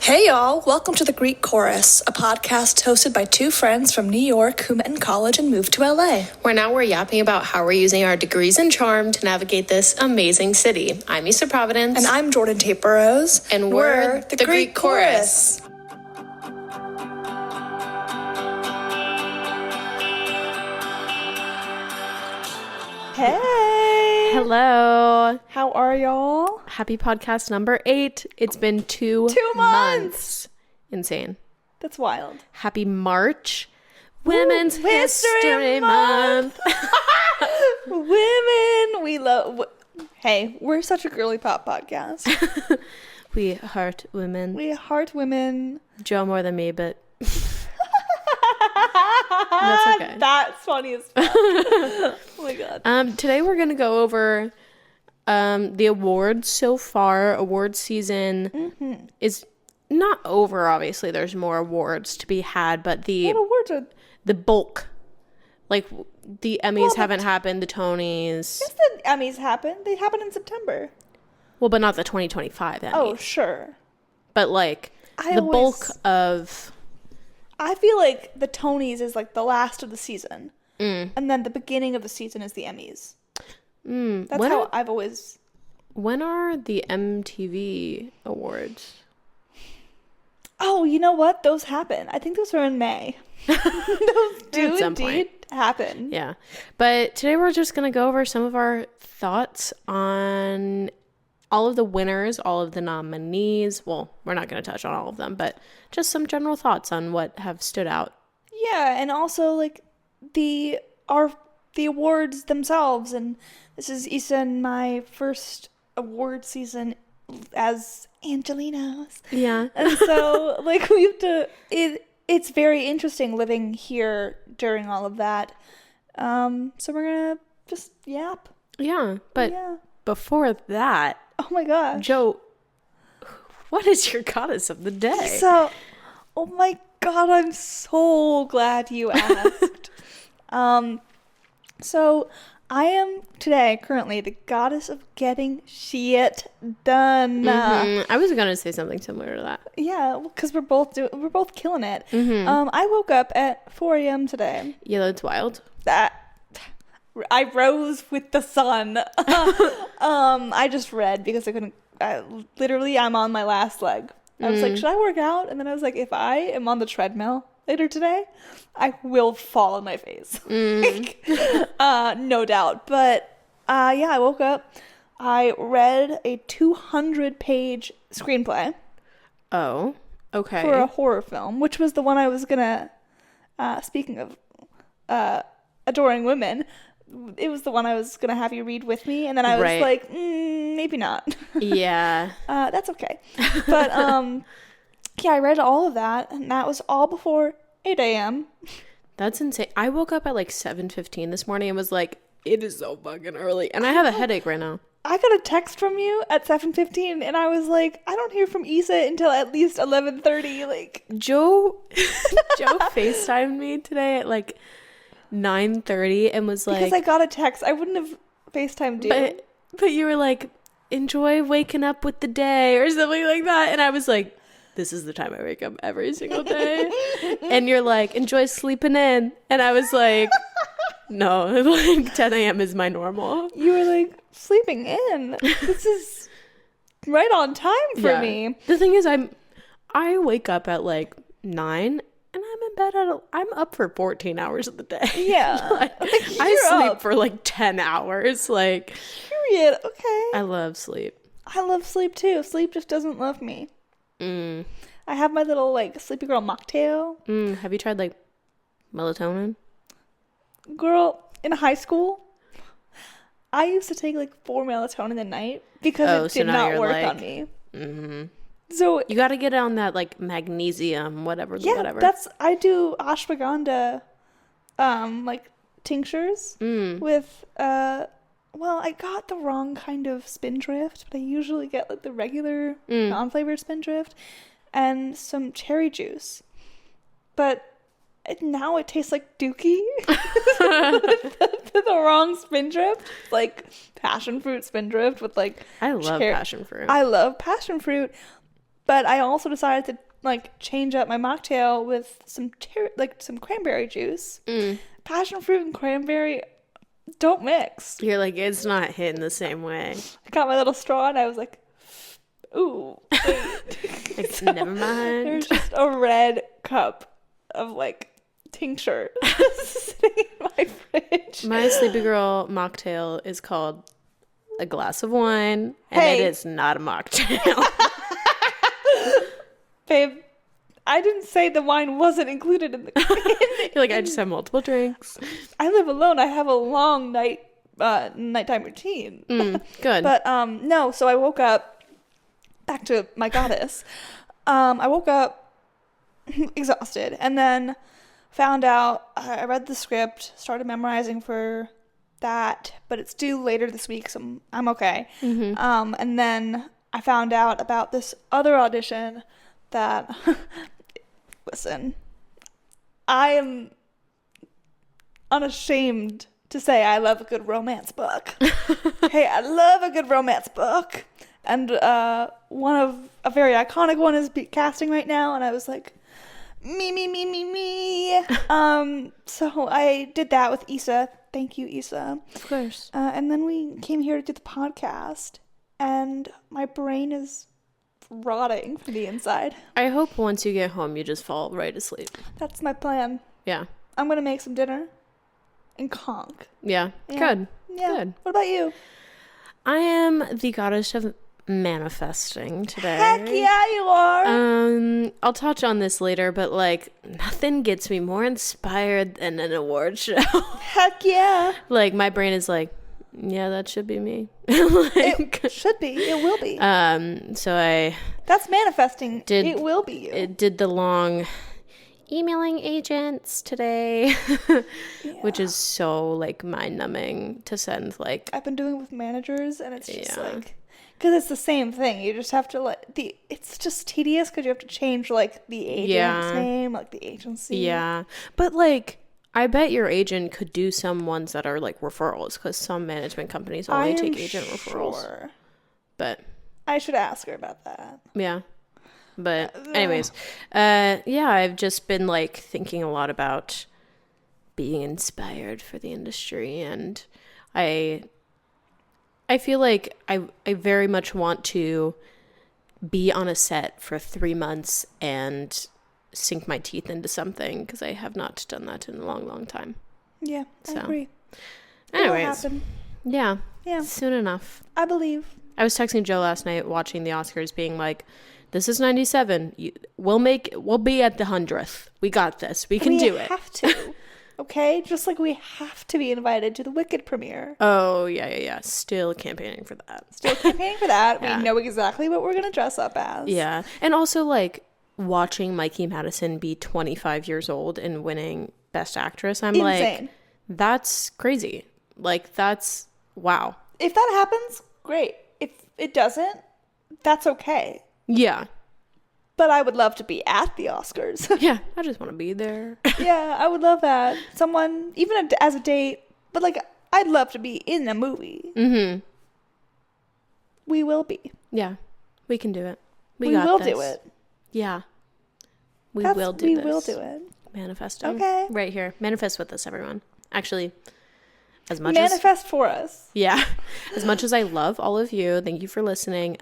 Hey y'all, welcome to the Greek Chorus, a podcast hosted by two friends from New York who met in college and moved to LA. We're yapping about how we're using our degrees and charm to navigate this amazing city. I'm Issa Providence. And I'm Jordan Tate Burrows. And we're the Greek Chorus. Hey! Hello. How are y'all? Happy podcast number 8. It's been 2 months. Insane. That's wild. Happy March. Women's History Month. Women, we love... Hey, we're such a girly pop podcast. We heart women. We heart women. Joe more than me, but... That's okay. That's funny as fuck. Oh my god. Today we're gonna go over the awards so far. Award season is not over. Obviously, there's more awards to be had, but What awards are... the bulk, like the Emmys haven't happened. The Tonys. Yes, the Emmys happen. They happen in September. Well, but not the 2025 Emmys. Oh, sure. But like bulk of. I feel like the Tonys is like the last of the season. And then the beginning of the season is the Emmys. That's how I've always... When are the MTV awards? Oh, you know what? Those happen. I think those are in May. Those do indeed happen. Yeah. But today we're just going to go over some of our thoughts on all of the winners, all of the nominees. Well, we're not going to touch on all of them, but just some general thoughts on what have stood out. Yeah, and also like the awards themselves. And this is Issa and my first award season as Angelinos. Yeah. And so like we have to... It's very interesting living here during all of that. So we're gonna just yap. Yeah, but before that... Oh my gosh. Joe, what is your goddess of the day? So, oh my god, I'm so glad you asked. So I am today currently the goddess of getting shit done. I was gonna say something similar to that. Yeah, because we're both killing it. I woke up at 4 a.m. today. Yeah, that's wild. I rose with the sun. I just read because I couldn't. I'm on my last leg. I was like, should I work out? And then I was like, if I am on the treadmill later today, I will fall on my face. No doubt. But I woke up. I read a 200-page screenplay. Oh, okay. For a horror film, which was the one I was gonna. Speaking of adoring women. It was the one I was gonna have you read with me, and then I was like, maybe not. Yeah. That's okay. But I read all of that, and that was all before 8 a.m. That's insane. I woke up at like 7:15 this morning and was like, it is so fucking early, and I have a headache right now. I got a text from you at 7:15, and I was like, I don't hear from Issa until at least 11:30. Like Joe FaceTimed me today at like 9:30 and was like, because I got a text. I wouldn't have FaceTimed you. But you were like, enjoy waking up with the day or something like that. And I was like, this is the time I wake up every single day. And you're like, enjoy sleeping in. And I was like, no, like 10 a.m. is my normal. You were like, sleeping in. This is right on time for me. The thing is, I wake up at like 9 and I'm in bed I'm up for 14 hours of the day. Yeah. I sleep for like 10 hours. Like, period. Okay. I love sleep. I love sleep too. Sleep just doesn't love me. I have my little like sleepy girl mocktail. Have you tried like melatonin? Girl, in high school, I used to take like 4 melatonin a night because it did not work on me. So you got to get on that like magnesium, whatever. I do ashwagandha, like tinctures with I got the wrong kind of spindrift, but I usually get like the regular non-flavored spindrift and some cherry juice. But now it tastes like Dookie. the wrong spindrift, like passion fruit spindrift with like I love passion fruit. I love passion fruit. But I also decided to like change up my mocktail with some cranberry juice. Passion fruit and cranberry don't mix. You're like, it's not hitting the same way. I got my little straw and I was like, ooh, wait. So never mind. There's just a red cup of like tincture sitting in my fridge. My Sleepy Girl mocktail is called a glass of wine, and it is not a mocktail. Babe, I didn't say the wine wasn't included in the You're like, I just have multiple drinks. I live alone. I have a long nighttime routine. Good. But no, so I woke up, back to my goddess. I woke up exhausted and then found out, I read the script, started memorizing for that, but it's due later this week, so I'm okay. And then I found out about this other audition that, listen, I am unashamed to say I love a good romance book. Hey, I love a good romance book. And one of a very iconic one is casting right now, and I was like, me. So I did that with Issa. Thank you, Issa. Of course. And then we came here to do the podcast, and my brain is rotting from the inside. I hope once you get home, you just fall right asleep. That's my plan. Yeah. I'm going to make some dinner and conk. Yeah. Good. Yeah. Good. What about you? I am the goddess of manifesting today. Heck yeah, you are. I'll touch on this later, but like nothing gets me more inspired than an award show. Heck yeah. Like my brain is like, yeah, that should be me. It should be. It will be. So that's manifesting. It will be you. It did the long emailing agents today, which is so like mind numbing to send. Like I've been doing it with managers, and it's just like, because it's the same thing. You just have to it's just tedious because you have to change like the agent's name, like the agency. Yeah, but like I bet your agent could do some ones that are like referrals, because some management companies only take agent referrals. But I should ask her about that. Yeah. But anyways, I've just been like thinking a lot about being inspired for the industry, and I feel like I very much want to be on a set for 3 months and sink my teeth into something, because I have not done that in a long time. Yeah, I agree. Anyways, yeah, soon enough. I believe. I was texting Joe last night watching the Oscars, being like, this is 97. We'll be at the 100th. We got this. We can do it. We have to. Okay? Just like we have to be invited to the Wicked premiere. Oh, yeah. Still campaigning for that. Yeah. We know exactly what we're going to dress up as. Yeah. And also, like, watching Mikey Madison be 25 years old and winning Best Actress, I'm insane. Like, that's crazy. Like, that's, wow. If that happens, great. If it doesn't, that's okay. Yeah. But I would love to be at the Oscars. Yeah, I just want to be there. Yeah, I would love that. Someone, even as a date, but like, I'd love to be in a movie. Mm-hmm. We will be. Yeah, we can do it. We will do it. Yeah. We will do it. Manifesting. Okay. Right here. Manifest with us, everyone. Actually, manifest for us. Yeah. As much as I love all of you, thank you for listening.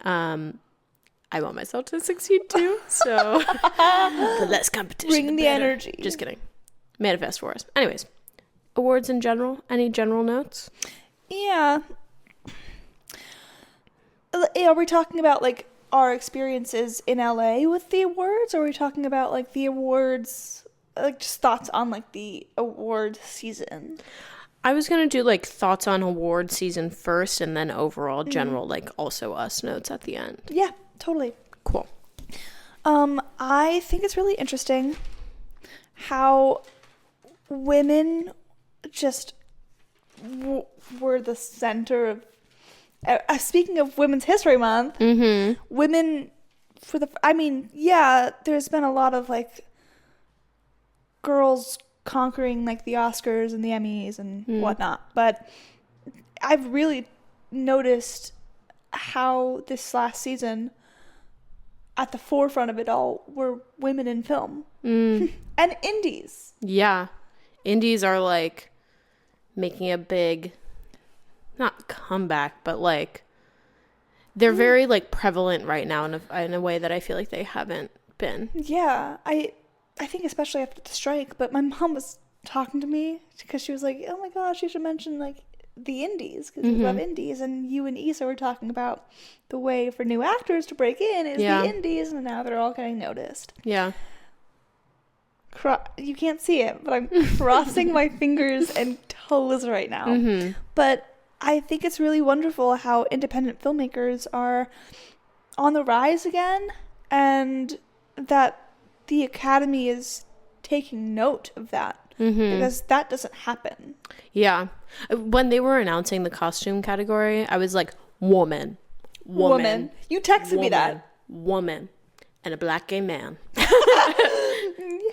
I want myself to succeed too, so the less competition, bring the energy. Just kidding. Manifest for us. Anyways, awards in general. Any general notes? Yeah. Are we talking about like our experiences in LA with the awards, or are we talking about like the awards, like just thoughts on like the award season? I was going to do like thoughts on award season first, and then overall general, like also us notes at the end. Yeah, totally. Cool. I think it's really interesting how women just were the center of, speaking of Women's History Month, women there's been a lot of like girls conquering like the Oscars and the Emmys and whatnot, but I've really noticed how this last season at the forefront of it all were women in film. And indies. Yeah. Indies are like making a big, not comeback, but like they're very like prevalent right now in a way that I feel like they haven't been. Yeah, I think especially after the strike, but my mom was talking to me because she was like, oh my gosh, you should mention like the indies because we love indies, and you and Issa were talking about the way for new actors to break in is the indies, and now they're all getting noticed. Yeah. You can't see it, but I'm crossing my fingers and toes right now. But I think it's really wonderful how independent filmmakers are on the rise again, and that the Academy is taking note of that. Because that doesn't happen. Yeah. When they were announcing the costume category, I was like, woman. You texted me that. Woman. And a black gay man.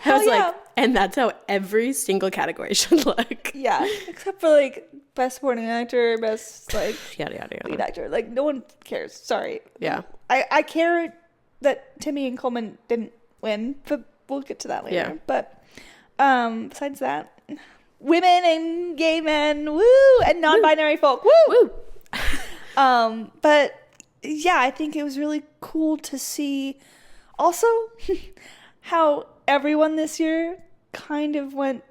I was like, and that's how every single category should look. Yeah. Except for like best supporting actor, best like yada. lead actor. Like no one cares. Sorry. Yeah. I care that Timmy and Coleman didn't win, but we'll get to that later. Yeah. But besides that, women and gay men, woo, and non-binary folk, woo. But yeah, I think it was really cool to see also how everyone this year kind of went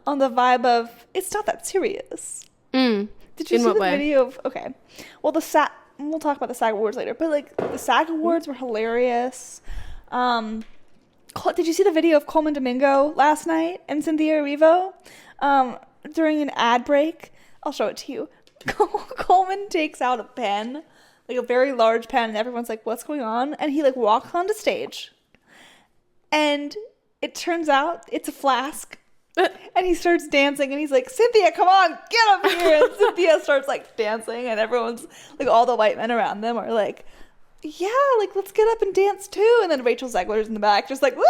on the vibe of it's not that serious. Did you see the video of well we'll talk about the SAG Awards later, but like the SAG Awards were hilarious. Did you see the video of Coleman Domingo last night and Cynthia Erivo during an ad break? I'll show it to you. Coleman takes out a pen, like a very large pen, and everyone's like, what's going on? And he like walks onto stage, and it turns out it's a flask. And he starts dancing, and he's like, Cynthia, come on, get up here. And Cynthia starts like dancing, and everyone's like, all the white men around them are like, yeah, like let's get up and dance too. And then Rachel Zegler's in the back just like, woo,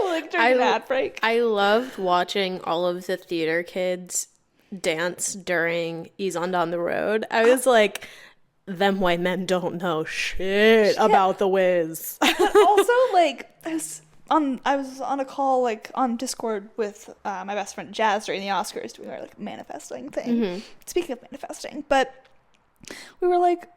like during an ad break. I loved watching all of the theater kids dance during Ease On Down the Road. I was like, them white men don't know shit about the whiz. Also, like I was on a call like on Discord with my best friend Jazz during the Oscars doing our like manifesting thing. Speaking of manifesting, but we were like,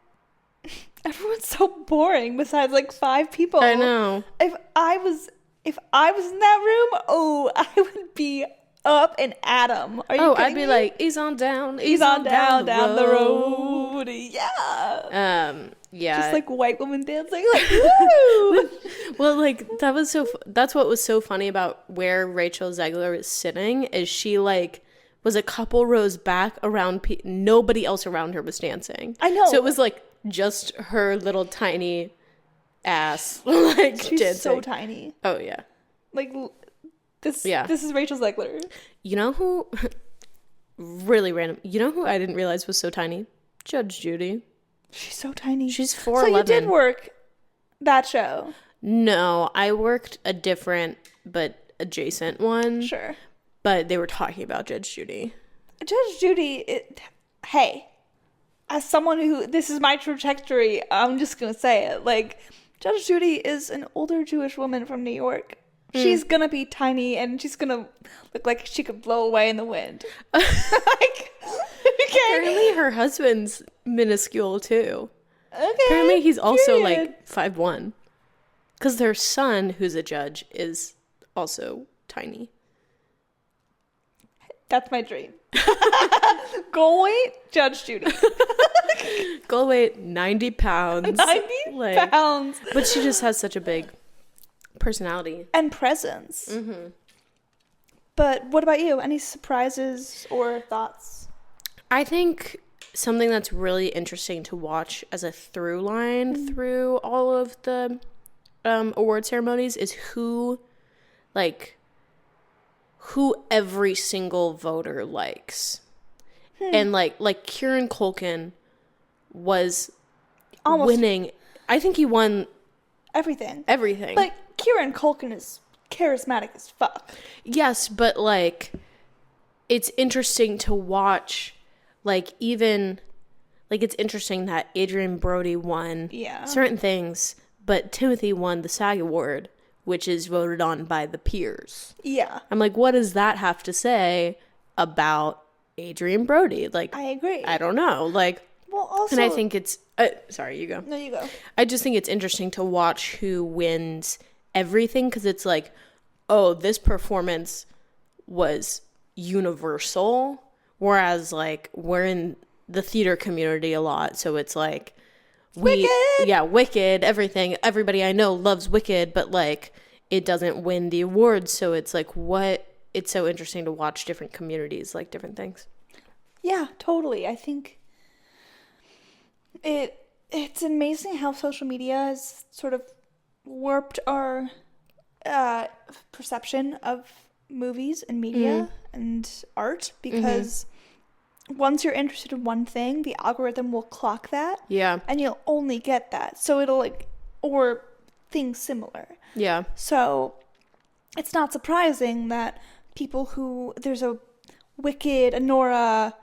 everyone's so boring besides like 5 people. I know. If I was in that room, I would be up and at 'em. Are you I'd be me? like, ease on down the road. Yeah. Yeah. Just like white women dancing, like woo. Well, like that's what was so funny about where Rachel Zegler is sitting is she like was a couple rows back around nobody else around her was dancing. I know. So it was like just her little tiny ass like she's dancing. So tiny. Oh yeah. Like this is Rachel Zegler. You know who really random. You know who I didn't realize was so tiny? Judge Judy. She's so tiny. She's 4'11". So you did work that show? No, I worked a different but adjacent one. Sure. But they were talking about Judge Judy. Judge Judy, hey, as someone who, this is my trajectory, I'm just going to say it. Like, Judge Judy is an older Jewish woman from New York. She's going to be tiny, and she's going to look like she could blow away in the wind. Like, okay. Apparently her husband's minuscule, too. Okay. Apparently he's also, like, 5'1". Because their son, who's a judge, is also tiny. That's my dream. Goal weight, Judge Judy. Goal weight, 90 pounds. 90 pounds. But she just has such a big personality. And presence. Mm-hmm. But what about you? Any surprises or thoughts? I think something that's really interesting to watch as a through line through all of the award ceremonies is who every single voter likes. And like Kieran Culkin was almost winning. I think he won everything. Like Kieran Culkin is charismatic as fuck. Yes, but like it's interesting to watch, like even like it's interesting that Adrian Brody won certain things, but Timothy won the SAG award, which is voted on by the peers. Yeah. I'm like, what does that have to say about Adrian Brody? Like, I agree. I don't know. Like, well, also, and I think it's, sorry, you go. No, you go. I just think it's interesting to watch who wins everything, because it's like, oh, this performance was universal, whereas like we're in the theater community a lot, so it's like Wicked! Wicked, everything, everybody I know loves Wicked, but like it doesn't win the awards, so it's like, what, it's so interesting to watch different communities like different things. Yeah, totally. I think it's amazing how social media has sort of warped our perception of movies and media and art, because once you're interested in one thing, the algorithm will clock that. Yeah. And you'll only get that. So it'll like, or things similar. Yeah. So it's not surprising that people who, there's a Wicked, Anora,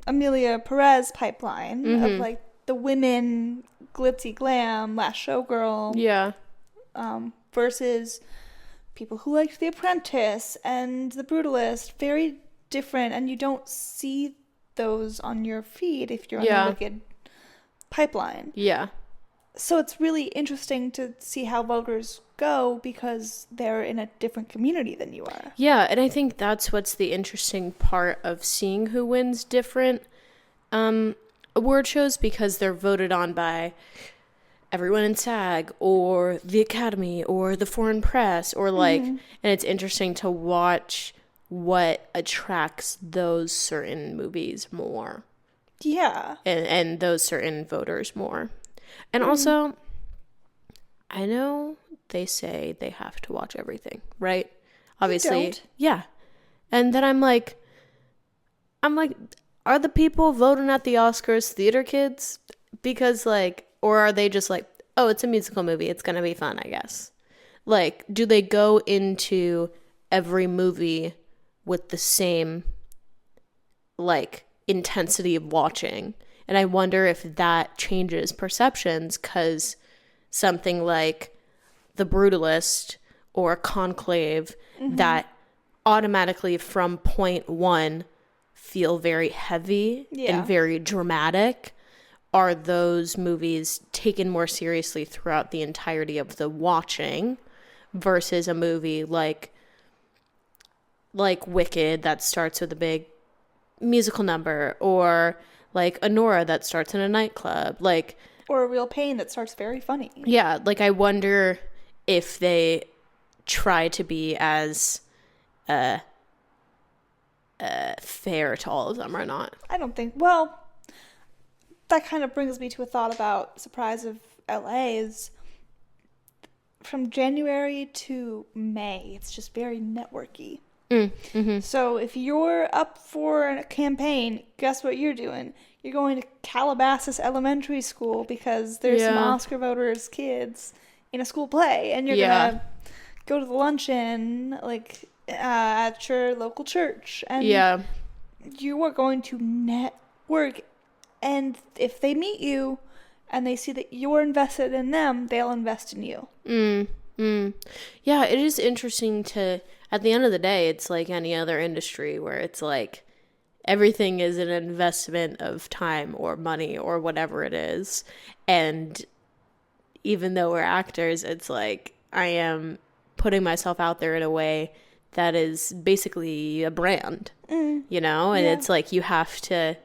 Amelia Perez pipeline of like the women glitzy glam, Last Showgirl. Yeah. Versus people who liked The Apprentice and The Brutalist. Very different, and you don't see those on your feed if you're on the Wicked pipeline. Yeah. So it's really interesting to see how voters go, because they're in a different community than you are. Yeah, and I think that's what's the interesting part of seeing who wins different award shows, because they're voted on by everyone in SAG or the Academy or the foreign press, or like, and it's interesting to watch what attracts those certain movies more. Yeah. And those certain voters more. And also, I know they say they have to watch everything, right? Obviously. You don't. Yeah. And then I'm like, are the people voting at the Oscars theater kids? Because like, or are they just like, oh, it's a musical movie, it's going to be fun, I guess. Like, do they go into every movie with the same, like, intensity of watching? And I wonder if that changes perceptions, because something like The Brutalist or Conclave that automatically from point one feel very heavy and very dramatic, are those movies taken more seriously throughout the entirety of the watching, versus a movie like Wicked that starts with a big musical number, or like Anora that starts in a nightclub, like, or A Real Pain that starts very funny. Yeah, like I wonder if they try to be as fair to all of them or not. I don't think, well, that kind of brings me to a thought about Surprise of LA is from January to May, it's just very networky. So if you're up for a campaign, guess what you're doing? You're going to Calabasas Elementary School, because there's some Oscar voters' kids in a school play, and you're gonna go to the luncheon like at your local church, and you are going to network. And if they meet you and they see that you're invested in them, they'll invest in you. Yeah, it is interesting to, at the end of the day, it's like any other industry where it's like everything is an investment of time or money or whatever it is. And even though we're actors, it's like I am putting myself out there in a way that is basically a brand, you know? And it's like you have to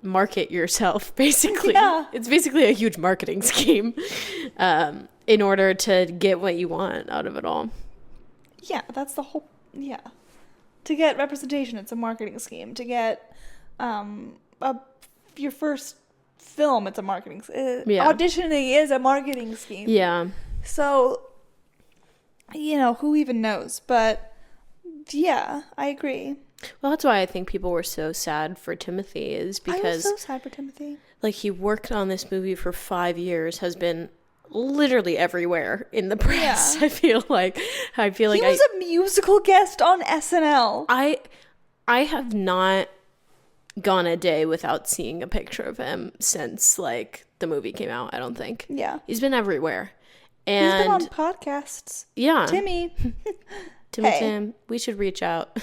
market yourself, basically. It's basically a huge marketing scheme in order to get what you want out of it all. Yeah, that's the whole, to get representation, it's a marketing scheme. To get your first film, it's a marketing scheme. Auditioning is a marketing scheme. Yeah. So, who even knows? But, yeah, I agree. Well, that's why I think people were so sad for Timothy, is because I was so sad for Timothy. Like, he worked on this movie for 5 years, has been literally everywhere in the press. I feel like he was a musical guest on SNL. I have not gone a day without seeing a picture of him since like the movie came out, I don't think. Yeah. He's been everywhere. And he's been on podcasts. Yeah. Timmy. Tim, we should reach out.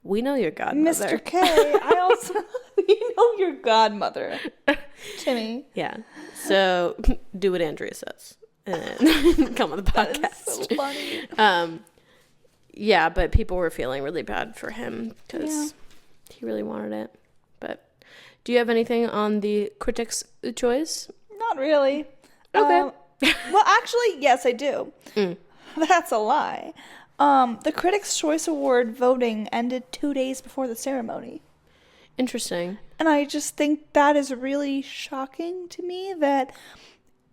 We know your godmother. Mr. K. I also you know your godmother. Timmy. Yeah. So do what Andrea says. And come on the podcast. That is so funny. Yeah, but people were feeling really bad for him because he really wanted it. But do you have anything on the critics' choice? Not really. Okay. Well, actually, yes, I do. That's a lie. The Critics' Choice Award voting ended 2 days before the ceremony. Interesting. And I just think that is really shocking to me that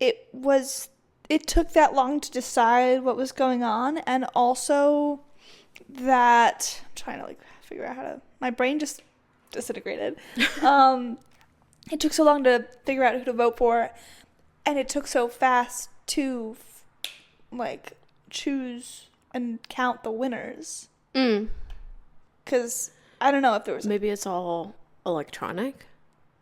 it took that long to decide what was going on, and also that I'm trying to figure out how to, my brain just disintegrated. It took so long to figure out who to vote for, and it took so fast to choose and count the winners. Because I don't know if there was maybe it's all electronic.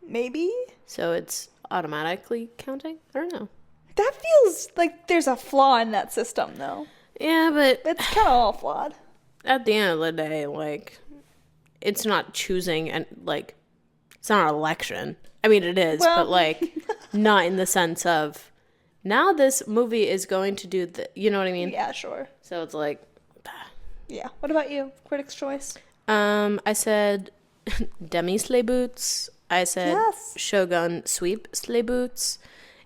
Maybe. So it's automatically counting. I don't know. That feels like there's a flaw in that system, though. Yeah, but it's kind of all flawed. At the end of the day, it's not choosing and it's not an election. I mean, it is, but not in the sense of now this movie is going to do the. You know what I mean? Yeah, sure. So it's yeah. What about you? Critics' Choice. I said Demi sleigh boots. I said Shogun sweep sleigh boots.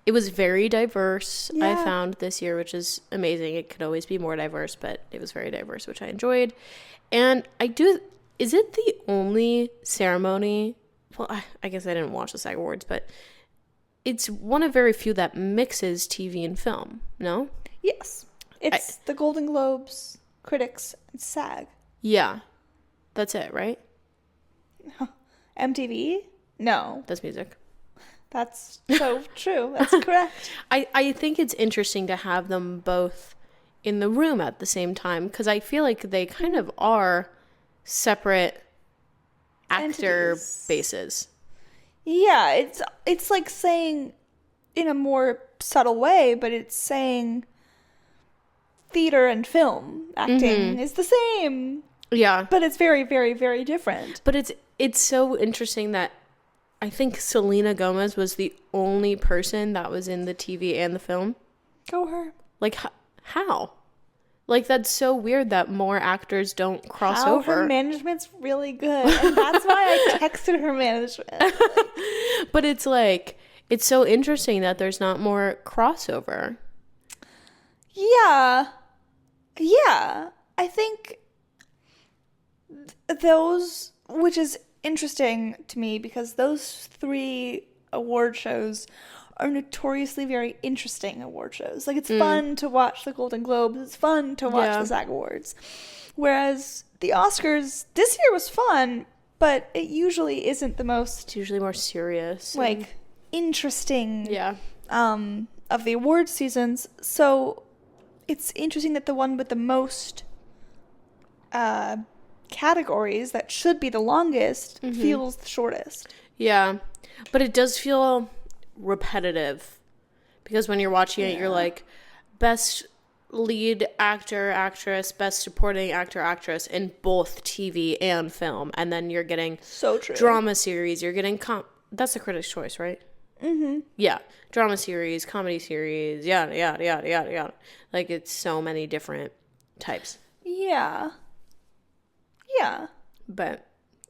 It was very diverse, I found this year, which is amazing. It could always be more diverse, but it was very diverse, which I enjoyed. And is it the only ceremony? Well, I guess I didn't watch the SAG Awards, but it's one of very few that mixes TV and film, no? Yes. It's the Golden Globes, Critics, and SAG. Yeah. That's it, right? MTV? No. That's music. That's so true. That's correct. I think it's interesting to have them both in the room at the same time because I feel like they kind of are separate actor bases. Yeah, it's like saying in a more subtle way, but it's saying theater and film acting is the same. Yeah. But it's very, very, very different. But it's so interesting that I think Selena Gomez was the only person that was in the TV and the film. Go her. How? That's so weird that more actors don't cross over. Her management's really good. And that's why I texted her management. But it's so interesting that there's not more crossover. Yeah. Yeah. I think those, which is interesting to me because those 3 award shows are notoriously very interesting award shows. It's fun to watch the Golden Globes. It's fun to watch the SAG Awards. Whereas the Oscars this year was fun, but it usually isn't the most... It's usually more serious. Interesting of the award seasons. So it's interesting that the one with the most categories that should be the longest feels the shortest. Yeah, but it does feel repetitive because when you're watching it, you're like, best lead actor, actress, best supporting actor, actress in both TV and film, and then you're getting so true drama series. You're getting that's the Critics' Choice, right? Yeah, drama series, comedy series, yada yada yada yada yada. It's so many different types. Yeah. But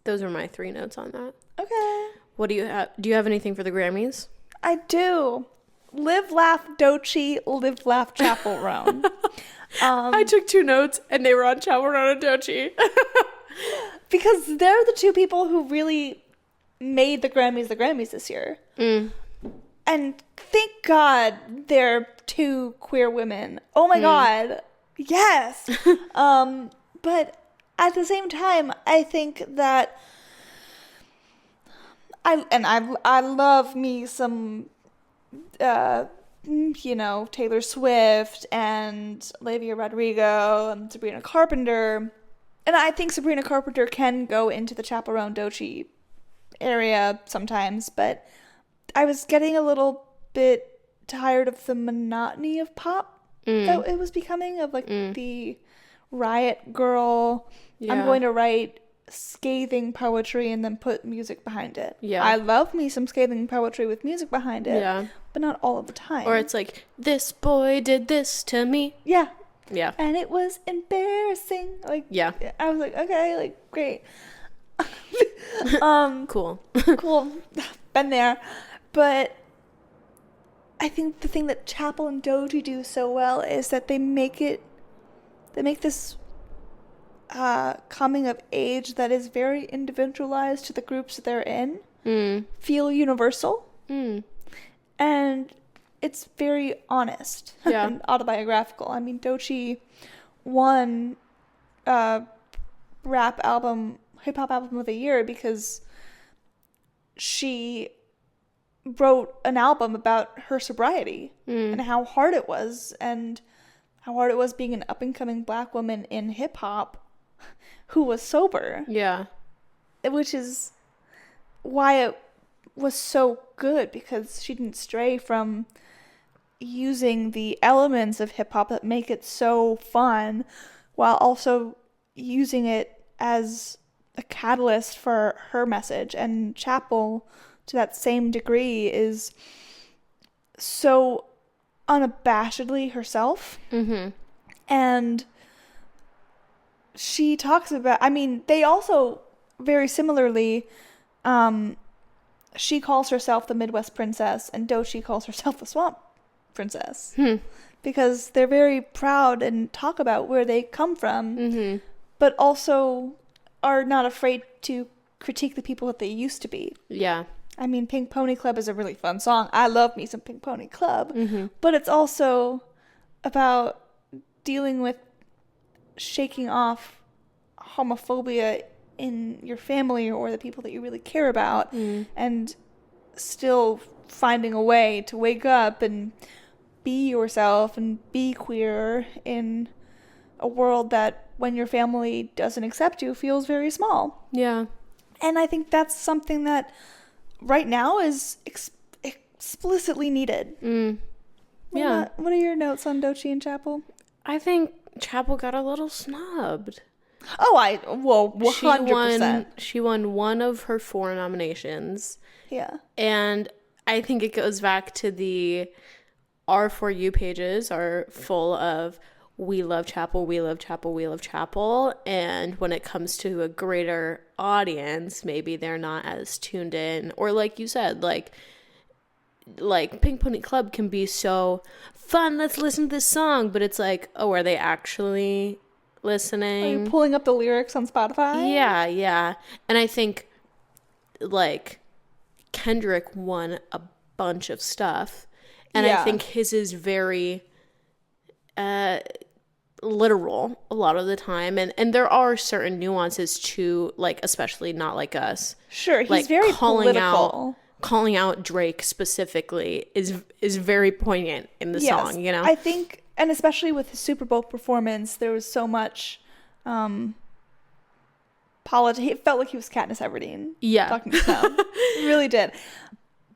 those are my 3 notes on that. Okay. What do you have? Do you have anything for the Grammys? I do. Live, laugh, Doechii, live, laugh, Chapel Roan. I took 2 notes and they were on Chapel Roan and Doechii. Because they're the 2 people who really made the Grammys this year. And thank God they're 2 queer women. Oh my God. Yes. But at the same time, I think that I love me some Taylor Swift and Olivia Rodrigo and Sabrina Carpenter. And I think Sabrina Carpenter can go into the Chapel Roan Doechii area sometimes, but I was getting a little bit tired of the monotony of pop that it was becoming, of like the riot girl. Yeah. I'm going to write scathing poetry and then put music behind it. Yeah. I love me some scathing poetry with music behind it. Yeah. But not all of the time. Or it's like, this boy did this to me. Yeah. Yeah. And it was embarrassing. Like, yeah. I was like, okay, like, great. Cool. Cool. Been there. But I think the thing that Chapel and Doji do so well is that they make this coming of age that is very individualized to the groups that they're in feel universal. And it's very honest and autobiographical. I mean, Dochi won hip-hop album of the year because she wrote an album about her sobriety and how hard it was, and how hard it was being an up-and-coming black woman in hip-hop who was sober. Yeah. Which is why it was so good, because she didn't stray from using the elements of hip-hop that make it so fun, while also using it as a catalyst for her message. And Chapel, to that same degree, is so unabashedly herself. And she talks about, I mean, they also very similarly, she calls herself the Midwest Princess, and Dochi calls herself the Swamp Princess. Because they're very proud and talk about where they come from, but also are not afraid to critique the people that they used to be. Yeah. I mean, Pink Pony Club is a really fun song. I love me some Pink Pony Club. But it's also about dealing with shaking off homophobia in your family or the people that you really care about, and still finding a way to wake up and be yourself and be queer in a world that, when your family doesn't accept you, feels very small. Yeah. And I think that's something that right now is explicitly needed. Yeah. What are your notes on Dochi and Chapel? I think Chapel got a little snubbed. Oh, 100%. She won one of her 4 nominations. Yeah. And I think it goes back to our For You pages are full of, we love Chapel, we love Chapel, we love Chapel. And when it comes to a greater audience, maybe they're not as tuned in. Or like you said, like Pink Pony Club can be so fun, let's listen to this song. But it's like, oh, are they actually listening? Are you pulling up the lyrics on Spotify? Yeah, yeah. And I think, like, Kendrick won a bunch of stuff. And I think his is very literal a lot of the time, and there are certain nuances to, like, especially Not Like Us. Sure, he's like, very political. Calling out Drake specifically is very poignant in the song, you know? I think, and especially with his Super Bowl performance, there was so much politics. It felt like he was Katniss Everdeen. Yeah. Talking to Snow. It really did.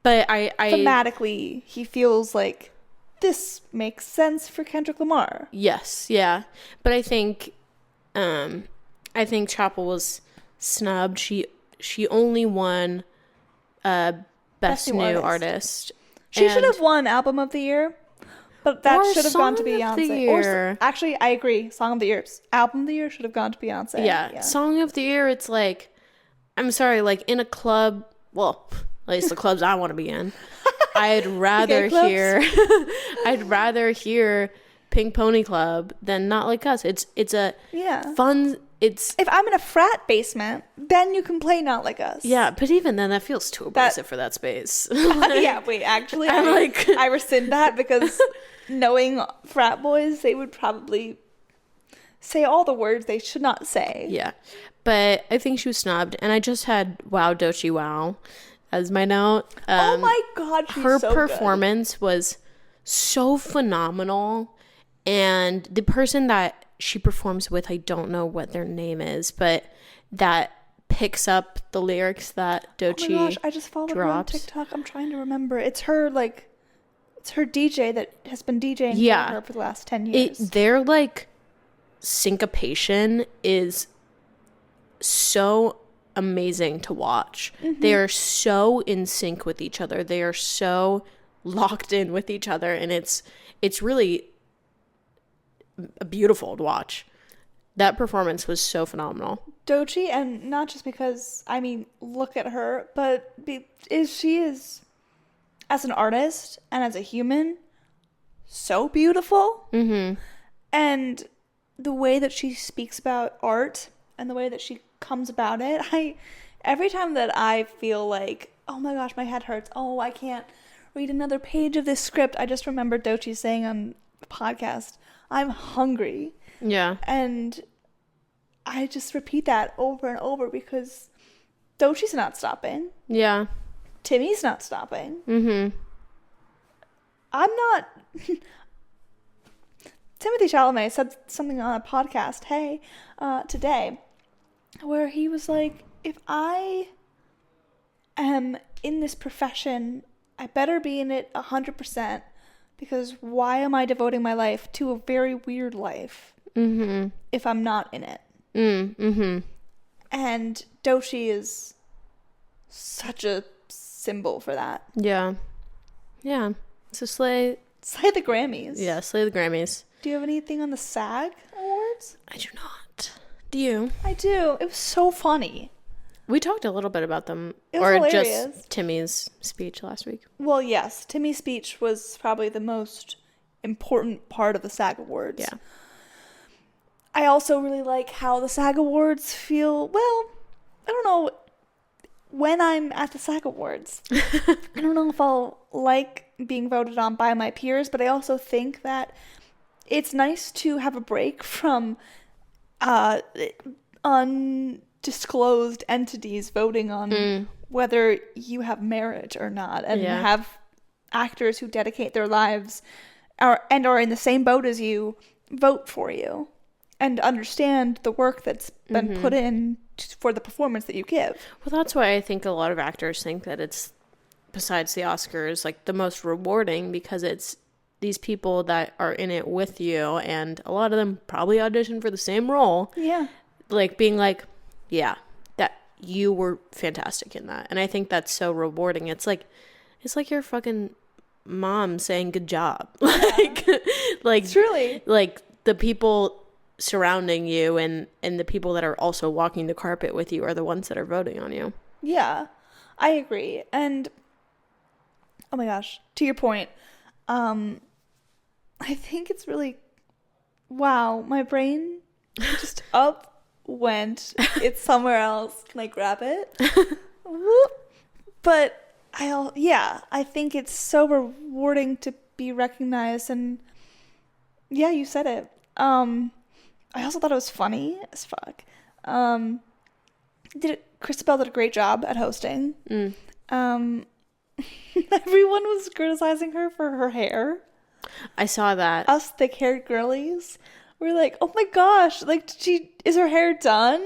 But I thematically, he feels like this makes sense for Kendrick Lamar. Yes, yeah. But I think Chapel was snubbed. She only won Best New Artist. She should have won Album of the Year, but that should have gone to Beyonce. Actually, I agree. Song of the Year. Album of the Year should have gone to Beyonce. Yeah. Song of the Year, it's like, I'm sorry, like in a club, well, at least the clubs I want to be in, I'd rather hear Pink Pony Club than Not Like Us. It's a fun. If I'm in a frat basement, then you can play Not Like Us. Yeah, but even then, that feels too abrasive for that space. Yeah, wait, actually, I rescind that, because knowing frat boys, they would probably say all the words they should not say. Yeah, but I think she was snubbed, and I just had Wow Dochi Wow as my note. Oh my God, her performance was so phenomenal, and the person that she performs with, I don't know what their name is, but that picks up the lyrics that Dochi I just followed her on TikTok. I'm trying to remember. It's her, like, it's her DJ that has been DJing for her for the last 10 years. Their like syncopation is so amazing to watch. They are so in sync with each other. They are so locked in with each other, and it's really beautiful to watch. That performance was so phenomenal. Doechii, and not just because, I mean, look at her, but she is, as an artist and as a human, so beautiful. And the way that she speaks about art and the way that she comes about it, every time that I feel like, oh my gosh, my head hurts, oh, I can't read another page of this script, I just remember Doechii saying on the podcast, I'm hungry. Yeah. And I just repeat that over and over because Doechii's not stopping. Yeah. Timmy's not stopping. I'm not. Timothée Chalamet said something on a podcast, today, where he was like, if I am in this profession, I better be in it 100%, because why am I devoting my life to a very weird life if I'm not in it? And Doechii is such a symbol for that. Yeah. So slay the Grammys. Yeah, slay the Grammys. Do you have anything on the SAG Awards? I do not. Do you? I do. It was so funny. We talked a little bit about them. It was hilarious. Just Timmy's speech last week. Well, yes. Timmy's speech was probably the most important part of the SAG Awards. Yeah. I also really like how the SAG Awards feel, well, I don't know, when I'm at the SAG Awards. I don't know if I'll like being voted on by my peers, but I also think that it's nice to have a break from undisclosed entities voting on whether you have merit or not, and have actors who dedicate their lives are in the same boat as you vote for you and understand the work that's been put in for the performance that you give. Well, that's why I think a lot of actors think that it's, besides the Oscars, like the most rewarding, because it's these people that are in it with you, and a lot of them probably auditioned for the same role. Yeah. Like being like, yeah, that you were fantastic in that. And I think that's so rewarding. It's like your fucking mom saying good job. like truly. Like the people surrounding you and the people that are also walking the carpet with you are the ones that are voting on you. Yeah, I agree. And oh my gosh, to your point, I think it's really, wow, my brain just up went. It's somewhere else. Can I grab it? But I think it's so rewarding to be recognized, and yeah, you said it. I also thought it was funny as fuck. Christabel did a great job at hosting. Everyone was criticizing her for her hair. I saw that. Us thick-haired girlies were like, "Oh my gosh! Like, is her hair done?"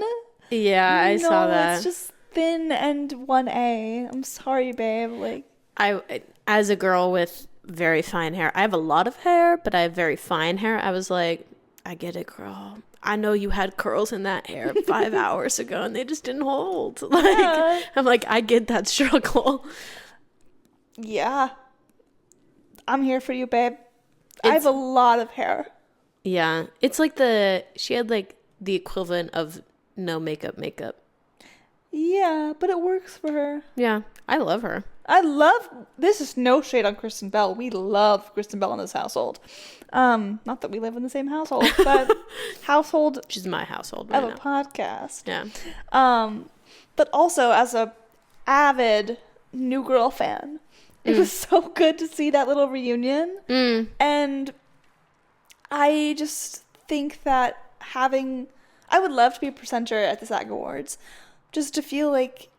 Yeah, I saw that. It's just thin and 1A. I'm sorry, babe. Like, I, as a girl with very fine hair, I have a lot of hair, but I have very fine hair. I was like, I get it, girl. I know you had curls in that hair 5 hours ago, and they just didn't hold. Like, yeah. I'm like, I get that struggle. Yeah. I'm here for you, babe. I have a lot of hair. Yeah. It's like she had like the equivalent of no makeup. Yeah, but it works for her. Yeah. I love her. This is no shade on Kristen Bell. We love Kristen Bell in this household. Not that we live in the same household, but household. She's my household right now. Of a podcast. Yeah. But also as a avid New Girl fan, it was so good to see that little reunion. And I just think that I would love to be a presenter at the SAG Awards, just to feel like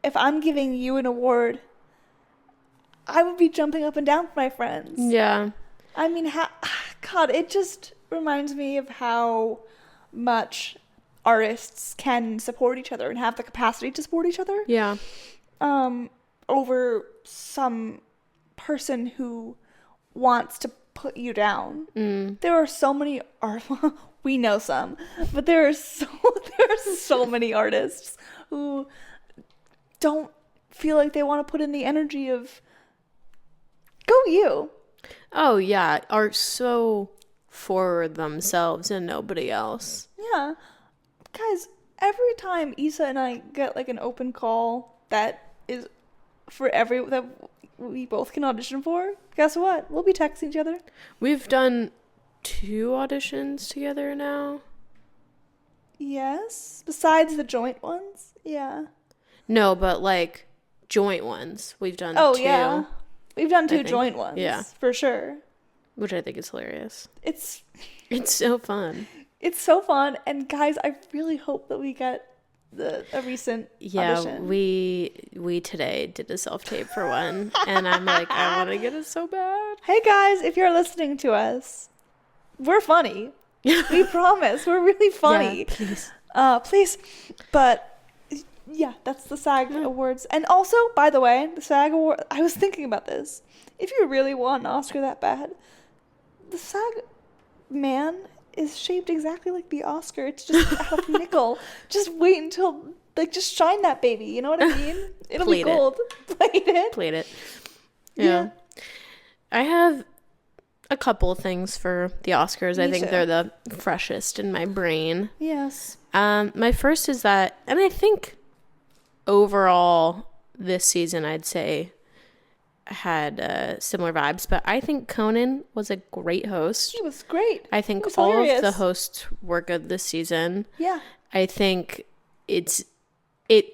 if I'm giving you an award, I would be jumping up and down for my friends. Yeah. I mean, God, it just reminds me of how much artists can support each other and have the capacity to support each other. Yeah. Over some person who wants to put you down. There are so many we know some, but there are so many artists who don't feel like they want to put in the energy of go you. Oh yeah, are so for themselves and nobody else. Yeah. Guys, every time Issa and I get like an open call that is for that we both can audition for, guess what? We'll be texting each other. We've done 2 auditions together now. Yes. Besides the joint ones? Yeah. No, but like joint ones. We've done 2. Oh, yeah. We've done 2 joint ones. Yeah. For sure. Which I think is hilarious. It's so fun. It's so fun. And guys, I really hope that we get a recent audition. We today did a self-tape for one. And I'm like, I want to get it so bad. Hey guys, if you're listening to us, we're funny. We promise. We're really funny. Yeah, please. Please. But yeah, that's the SAG Awards. And also, by the way, the SAG Award, I was thinking about this. If you really want an Oscar that bad, the SAG man is shaped exactly like the Oscar. It's just out of nickel. Just wait until, like, just shine that baby. You know what I mean? It'll be gold. Plate it. Yeah. I have a couple of things for the Oscars. Me I think too. they're the freshest in my brain. Yes. My first is that, and I think overall this season, I'd say, had similar vibes, but I think Conan was a great host. He was great. I think was all hilarious. of the hosts were good this season. Yeah. I think it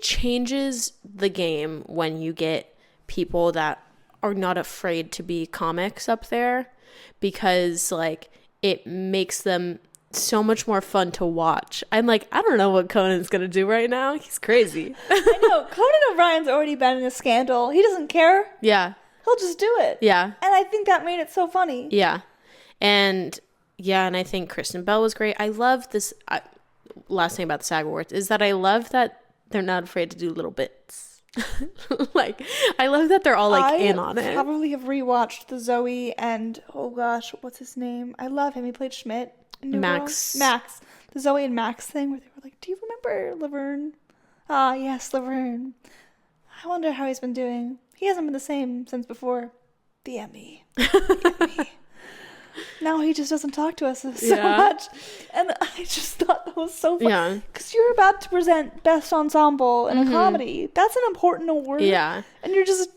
changes the game when you get people that are not afraid to be comics up there, because like it makes them so much more fun to watch. I'm like, I don't know what Conan's gonna do right now. He's crazy. I know. Conan O'Brien's already been in a scandal. He doesn't care. Yeah. He'll just do it. Yeah. And I think that made it so funny. Yeah. And I think Kristen Bell was great. I love this. Last thing about the SAG Awards is that I love that they're not afraid to do little bits. Like, I love that they're all like in on it. I probably have rewatched the Zoe and, oh gosh, what's his name? I love him. He played Schmidt. in New Max. Girl. Max. The Zoe and Max thing where they were like, do you remember Laverne? Ah, yes, Laverne. I wonder how he's been doing. He hasn't been the same since before the Emmy. Now he just doesn't talk to us so much. And I just thought that was so fun. Yeah. Because you're about to present Best Ensemble in a comedy. That's an important award. Yeah. And you're just,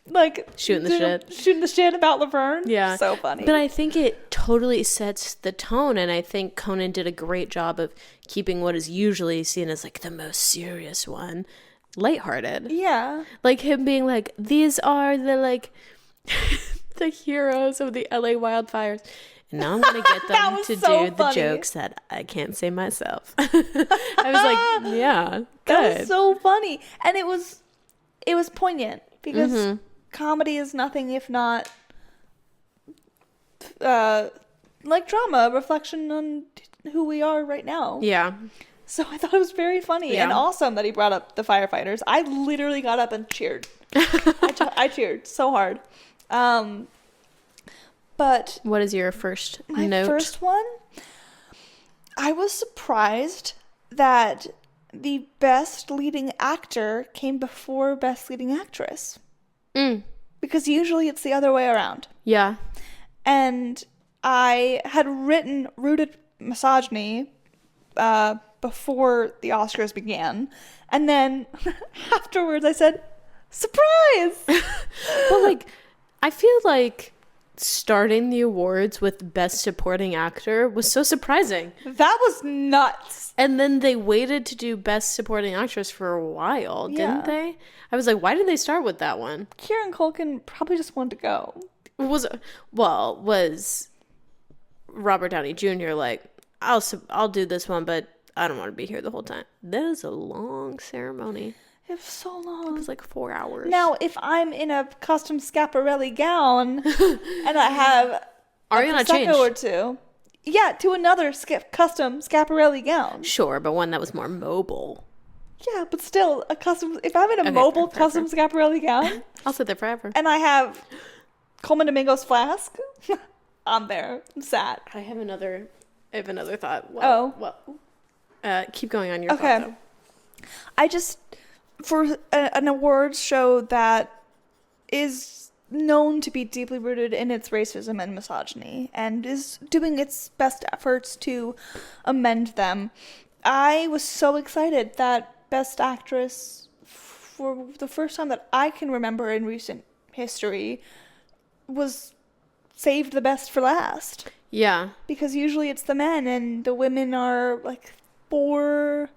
like... Shooting the shit about Laverne. Yeah. So funny. But I think it totally sets the tone, and I think Conan did a great job of keeping what is usually seen as, like, the most serious one lighthearted. Yeah. Like, him being like, these are the, like... the heroes of the LA wildfires, and now I'm gonna get them to so do funny. the jokes that I can't say myself. I was like, yeah, good. That was so funny, and it was poignant because comedy is nothing if not like drama, a reflection on who we are right now. Yeah. So I thought it was very funny and awesome that he brought up the firefighters. I literally got up and cheered. I cheered so hard. But What is your first my note? first one, I was surprised that the best leading actor came before best leading actress. Because usually it's the other way around. Yeah. And I had written Rooted Misogyny before the Oscars began. And then afterwards I said, surprise! But like, I feel like starting the awards with Best Supporting Actor was so surprising. That was nuts. And then they waited to do Best Supporting Actress for a while, didn't they? I was like, why did they start with that one? Kieran Culkin probably just wanted to go. Was Robert Downey Jr. like, I'll do this one, but I don't want to be here the whole time. That is a long ceremony. It was so long. It was like 4 hours. Now, if I'm in a custom Schiaparelli gown and I have Are you a gonna change? Prosecco or two, yeah, to another custom Schiaparelli gown. Sure, but one that was more mobile. Yeah, but still, if I'm in a mobile custom Schiaparelli gown I'll sit there forever. and I have Coleman Domingo's Flask. I'm there. I'm sad. I have another thought. Well, keep going on your thought, though. I just, for an awards show that is known to be deeply rooted in its racism and misogyny and is doing its best efforts to amend them, I was so excited that Best Actress, for the first time that I can remember in recent history, was saved the best for last. Yeah. Because usually it's the men and the women are like 4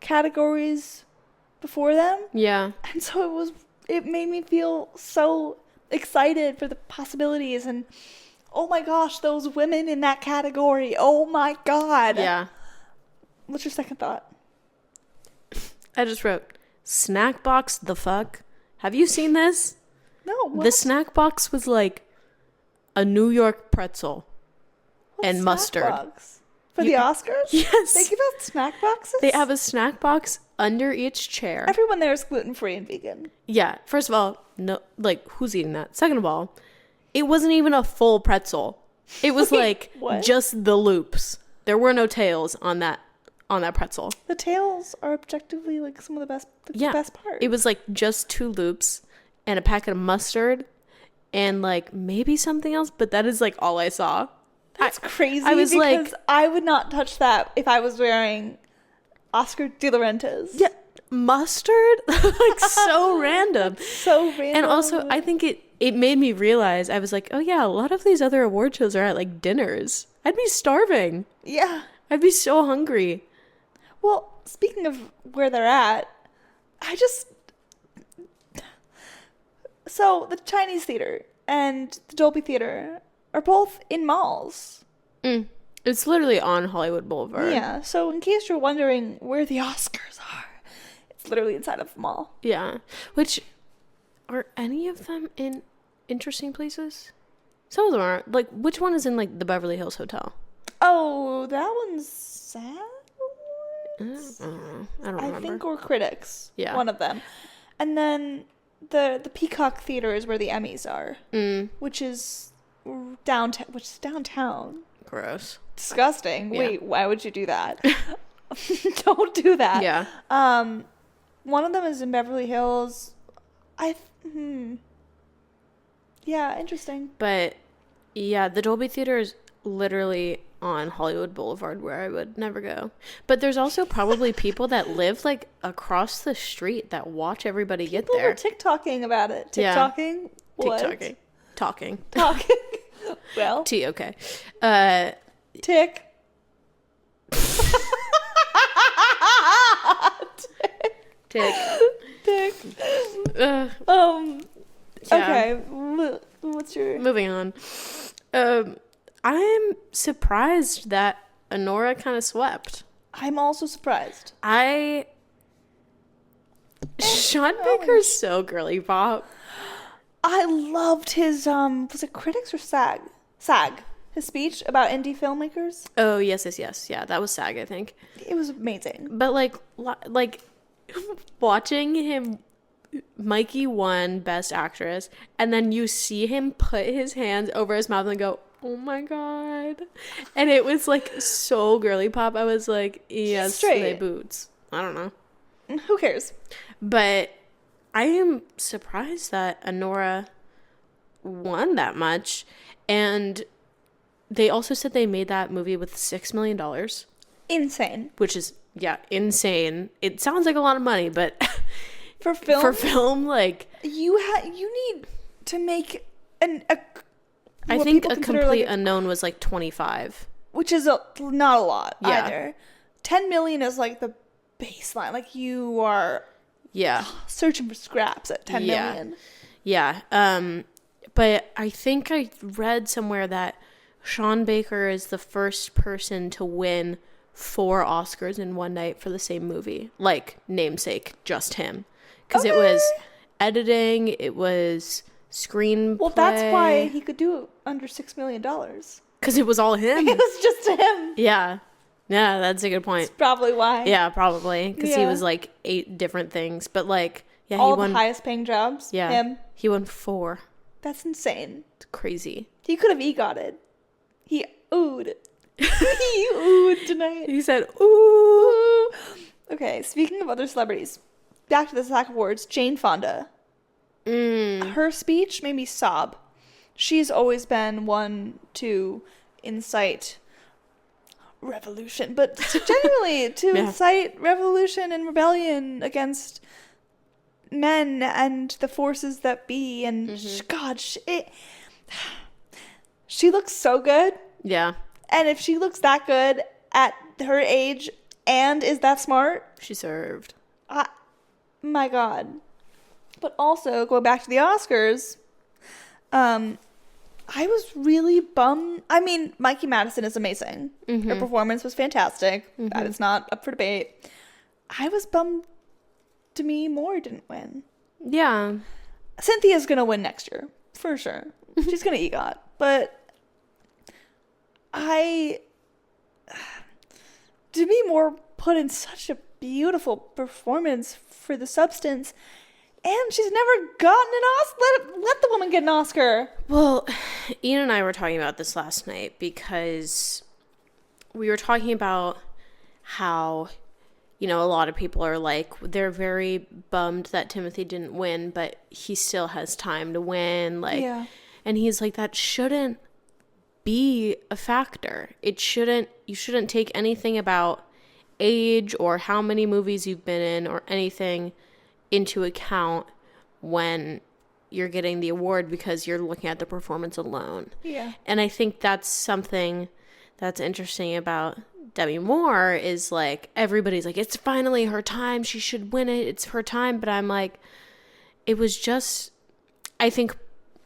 categories before them. Yeah. And so it made me feel so excited for the possibilities, and oh my gosh, those women in that category. Oh my god. Yeah. What's your second thought? I just wrote, snack box the fuck? Have you seen this? No. What? The snack box was like a New York pretzel. What's and snack mustard. Box? For the Oscars? Yes. They give out snack boxes? They have a snack box under each chair. Everyone there is gluten-free and vegan. Yeah. First of all, no, like, who's eating that? Second of all, it wasn't even a full pretzel. It was like just the loops. There were no tails on that pretzel. The tails are objectively like some of the best, the best part. It was like just 2 loops and a packet of mustard and like maybe something else, but that is like all I saw. That's crazy. I was because like, I would not touch that if I was wearing Oscar de la Renta's. Yeah, mustard? Like so random. So random. And also, I think it made me realize, I was like, oh yeah, a lot of these other award shows are at like dinners. I'd be starving. Yeah. I'd be so hungry. Well, speaking of where they're at, so the Chinese theater and the Dolby Theater are both in malls. It's literally on Hollywood Boulevard. Yeah, so in case you're wondering where the Oscars are, it's literally inside of the mall. Yeah. Which, are any of them in interesting places? Some of them are. Like, which one is in, like, the Beverly Hills Hotel? Oh, that one's sad. I don't remember. I think or Critics. Yeah. One of them. And then the Peacock Theater is where the Emmys are. Which is downtown. Gross. Disgusting. Yeah. Wait, why would you do that? Don't do that. Yeah. One of them is in Beverly Hills. Yeah, interesting. But, yeah, the Dolby Theater is literally on Hollywood Boulevard where I would never go. But there's also probably people that live, like, across the street that watch everybody get there. People were TikToking about it. TikToking? What? TikToking. Talking. Well. T-okay. Tick. Tick. Tick. Yeah. Okay. What's your... Moving on. I'm surprised that Anora kind of swept. I'm also surprised. Sean Baker's so girly pop. I loved his, was it Critics or SAG? SAG. His speech about indie filmmakers. Oh, yes. Yeah, that was SAG, I think. It was amazing. But, like watching him, Mikey won Best Actress, and then you see him put his hands over his mouth and go, oh my god. And it was, like, so girly pop. I was like, yes, they boots. I don't know. Who cares? But I am surprised that Anora won that much. And they also said they made that movie with $6 million. Insane. Which is, yeah, insane. It sounds like a lot of money, but for film, like, you need to make I think A Complete Unknown was like 25, which is not a lot either. 10 million is like the baseline. Like, you are searching for scraps at 10 million. Yeah. But I think I read somewhere that Sean Baker is the first person to win 4 Oscars in one night for the same movie. Like, namesake, just him. Because it was editing, it was screenplay. Well, that's why he could do it under $6 million. Because it was all him. It was just him. Yeah. Yeah, that's a good point. That's probably why. Yeah, probably. Because he was like 8 different things. But like, yeah, all he won the highest paying jobs. Yeah. Him. He won 4. That's insane. It's crazy. He could have EGOT'd. He oohed. He oohed tonight. He said, ooh. Okay, speaking of other celebrities, back to the SAG Awards, Jane Fonda. Her speech made me sob. She's always been one to incite revolution, but genuinely to incite revolution and rebellion against men and the forces that be. And God, she looks so good. Yeah. And if she looks that good at her age and is that smart, she served. My God. But also, going back to the Oscars, I was really bummed. I mean, Mikey Madison is amazing. Her performance was fantastic. That is not up for debate. I was bummed Demi Moore didn't win. Yeah. Cynthia's going to win next year, for sure. She's going to EGOT. But Demi Moore put in such a beautiful performance for The Substance. And she's never gotten an Oscar. Let the woman get an Oscar. Well, Ian and I were talking about this last night because we were talking about how, you know, a lot of people are like, they're very bummed that Timothy didn't win, but he still has time to win. Like, yeah. And he's like, that shouldn't be a factor. You shouldn't take anything about age or how many movies you've been in or anything into account when you're getting the award because you're looking at the performance alone. Yeah. And I think that's something that's interesting about Demi Moore is like, everybody's like, it's finally her time. She should win it. It's her time. But I'm like, it was just, I think,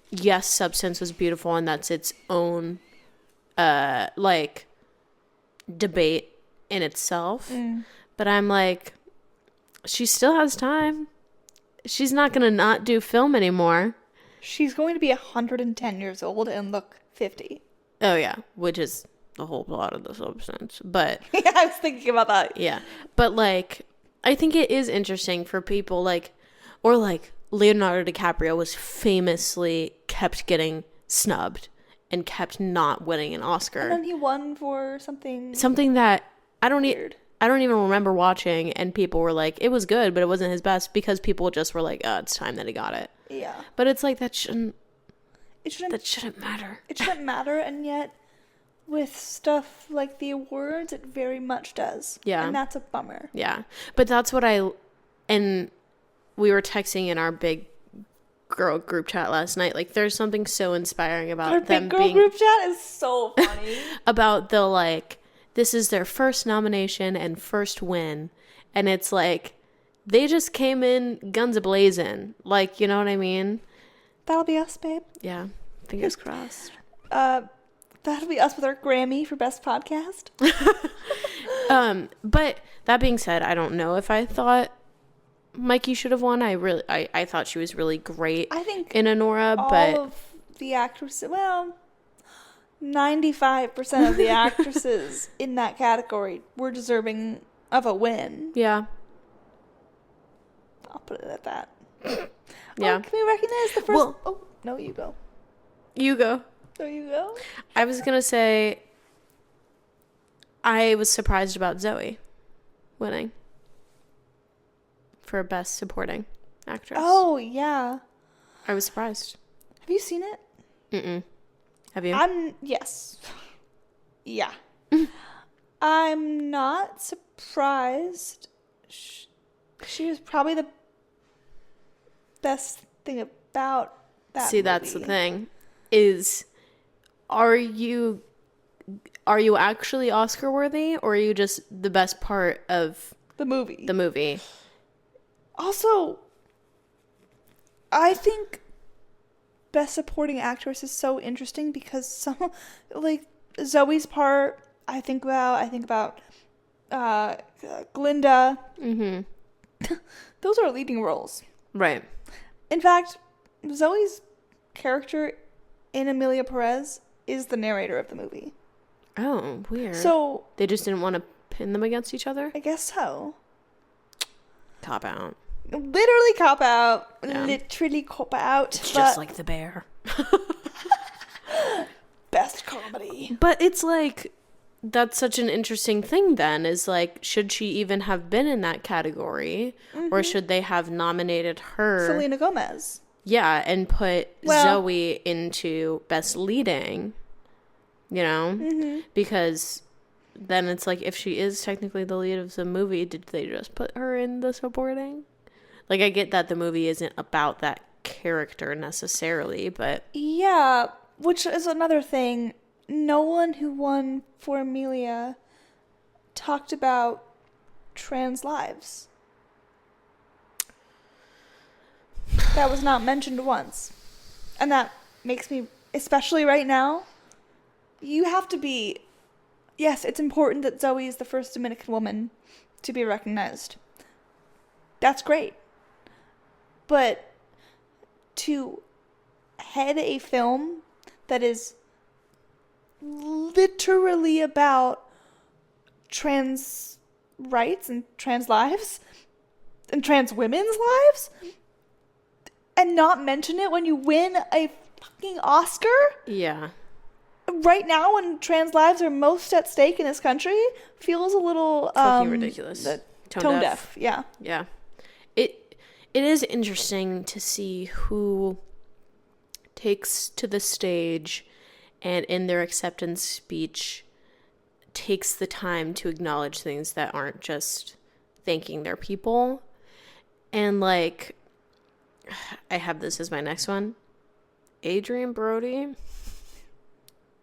yes, Substance was beautiful and that's its own, like, debate in itself. But I'm like, she still has time. She's not going to not do film anymore. She's going to be 110 years old and look 50. Oh, yeah. Which is the whole plot of The Substance. But yeah, I was thinking about that. Yeah. But, like, I think it is interesting for people, like, or, like, Leonardo DiCaprio was famously kept getting snubbed and kept not winning an Oscar. And then he won for something that I don't weird. I don't even remember watching, and people were like, it was good, but it wasn't his best, because people just were like, oh, it's time that he got it. Yeah. But it's like, that shouldn't matter. It shouldn't matter, and yet, with stuff like the awards, it very much does. Yeah. And that's a bummer. Yeah. But that's what and we were texting in our big girl group chat last night, like, there's something so inspiring about our them big girl group chat is so funny. about the, like, this is their first nomination and first win. And it's like, they just came in guns a-blazing. Like, you know what I mean? That'll be us, babe. Yeah. Fingers crossed. That'll be us with our Grammy for Best Podcast. But that being said, I don't know if I thought Mikey should have won. I thought she was really great. I think in Anora, all but of the actresses, well, 95% of the actresses in that category were deserving of a win. Yeah. I'll put it at that. Yeah. Oh, can we recognize the first? Well, oh, no, you go. You go. No, you go. I was going to say, I was surprised about Zoe winning for Best Supporting Actress. Oh, yeah. I was surprised. Have you seen it? Mm-mm. Have you? Yes. Yeah. I'm not surprised. She was probably the best thing about that See, movie. that's the thing. Is, are you actually Oscar worthy, or are you just the best part of the movie? The movie. Also, I think Best Supporting Actress is so interesting because some, like, Zoe's part, I think about Glinda. Mm-hmm. Those are leading roles. Right. In fact, Zoe's character in Emilia Perez is the narrator of the movie. Oh, weird. So they just didn't want to pin them against each other? I guess so. Cop out. Literally cop out. Yeah. Literally cop out. It's just like the bear. comedy. But it's like, that's such an interesting thing then, is like, should she even have been in that category? Or should they have nominated her? Selena Gomez. Yeah, and put Zoe into best leading, you know? Because then it's like, if she is technically the lead of the movie, did they just put her in the supporting? Like, I get that the movie isn't about that character necessarily, but... Yeah, which is another thing. No one who won for Amelia talked about trans lives. That was not mentioned once. And that makes me, especially right now, you have to be... Yes, it's important that Zoe is the first Dominican woman to be recognized. That's great. But to head a film that is literally about trans rights and trans lives and trans women's lives and not mention it when you win a fucking Oscar? Yeah. Right now, when trans lives are most at stake in this country, feels a little fucking ridiculous. Tone deaf. Yeah. Yeah. It is interesting to see who takes to the stage and in their acceptance speech takes the time to acknowledge things that aren't just thanking their people. And like, I have this as my next one. Adrian Brody.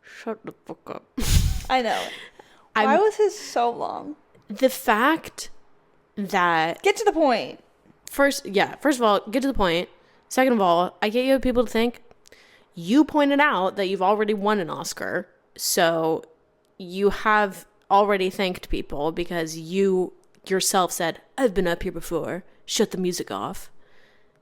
Shut the fuck up. I know. Why was his so long? The fact that... Get to the point. First of all, get to the point. Second of all, I get you people to think. You pointed out that you've already won an Oscar. So you have already thanked people because you yourself said, I've been up here before. Shut the music off.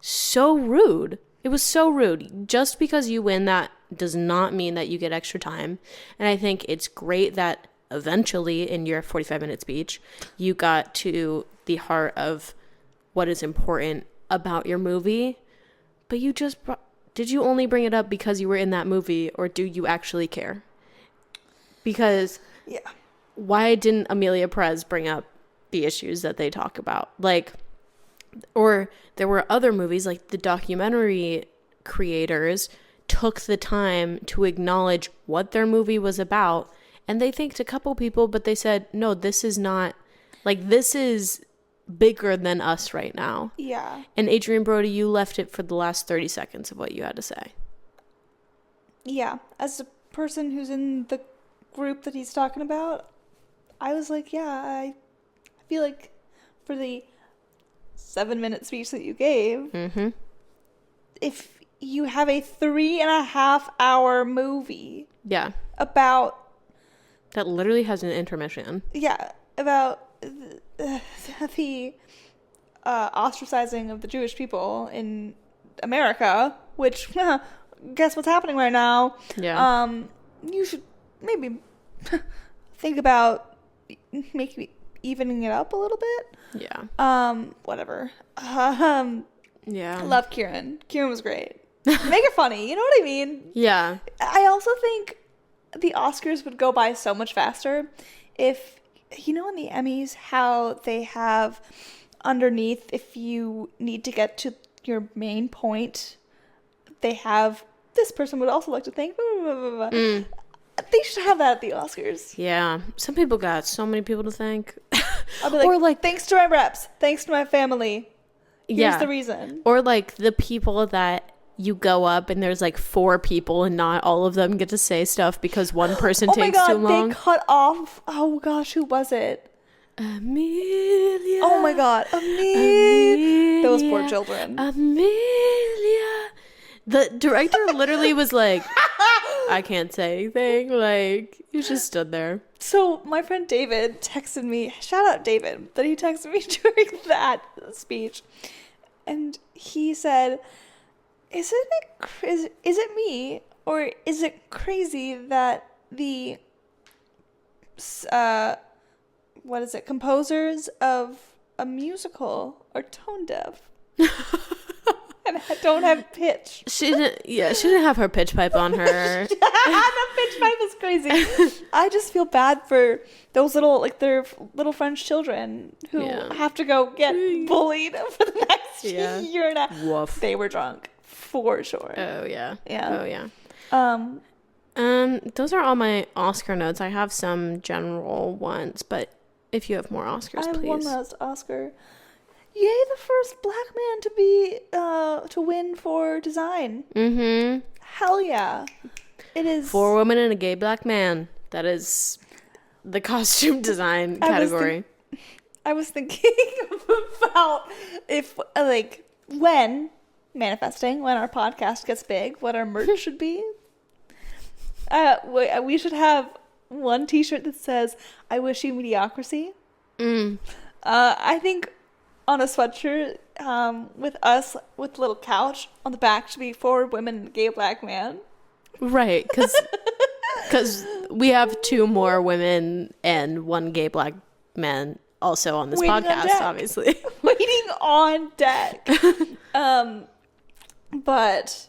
So rude. It was so rude. Just because you win that does not mean that you get extra time. And I think it's great that eventually in your 45-minute speech, you got to the heart of what is important about your movie. But you just... Did you only bring it up because you were in that movie, or do you actually care? Because why didn't Amelia Perez bring up the issues that they talk about? Like, or there were other movies, like the documentary creators took the time to acknowledge what their movie was about, and they thanked a couple people, but they said, no, this is not, like, this is bigger than us right now. Yeah. And Adrian Brody, you left it for the last 30 seconds of what you had to say. Yeah. As a person who's in the group that he's talking about, I was like, yeah, I feel like for the 7-minute speech that you gave, if you have a 3.5-hour movie about... That literally has an intermission. Yeah, about... the ostracizing of the Jewish people in America, which guess what's happening right now. Yeah. You should maybe think about maybe evening it up a little bit. Yeah. Whatever. Yeah. I love Kieran. Kieran was great. Make it funny. You know what I mean? Yeah. I also think the Oscars would go by so much faster if, you know, in the Emmys, how they have underneath, if you need to get to your main point, they have, this person would also like to thank, blah, blah, blah, blah. They should have that at the Oscars. Yeah. Some people got so many people to thank. I'll be like, or like, thanks to my reps, thanks to my family. Here's the reason. Or like the people that you go up and there's like 4 people and not all of them get to say stuff because one person takes too long. They cut off. Oh gosh, who was it? Amelia. Oh my god, Amelia. Those poor children. Amelia. The director literally was like, I can't say anything. Like, he just stood there. So my friend David texted me. Shout out David. That he texted me during that speech, and he said, Is it me, or is it crazy that the composers of a musical are tone deaf? And don't have pitch. She didn't have her pitch pipe on her. The pitch pipe is crazy. I just feel bad for those their little French children who have to go get bullied for the next year and a half. Woof. They were drunk for sure. Oh yeah. Yeah. Oh yeah. Those are all my Oscar notes. I have some general ones, but if you have more Oscars, I have please. one last Oscar. Yay, the first black man to be to win for design. Mm-hmm. Hell yeah. It is 4 women and a gay black man. That is the costume design category. I was thinking about if when our podcast gets big, what our merch should be. We should have one t-shirt that says, "I wish you mediocrity." I think on a sweatshirt with us with a little couch on the back should be 4 women and a gay black man. Right, because we have 2 more women and 1 gay black man also on this podcast, obviously. Waiting on deck. But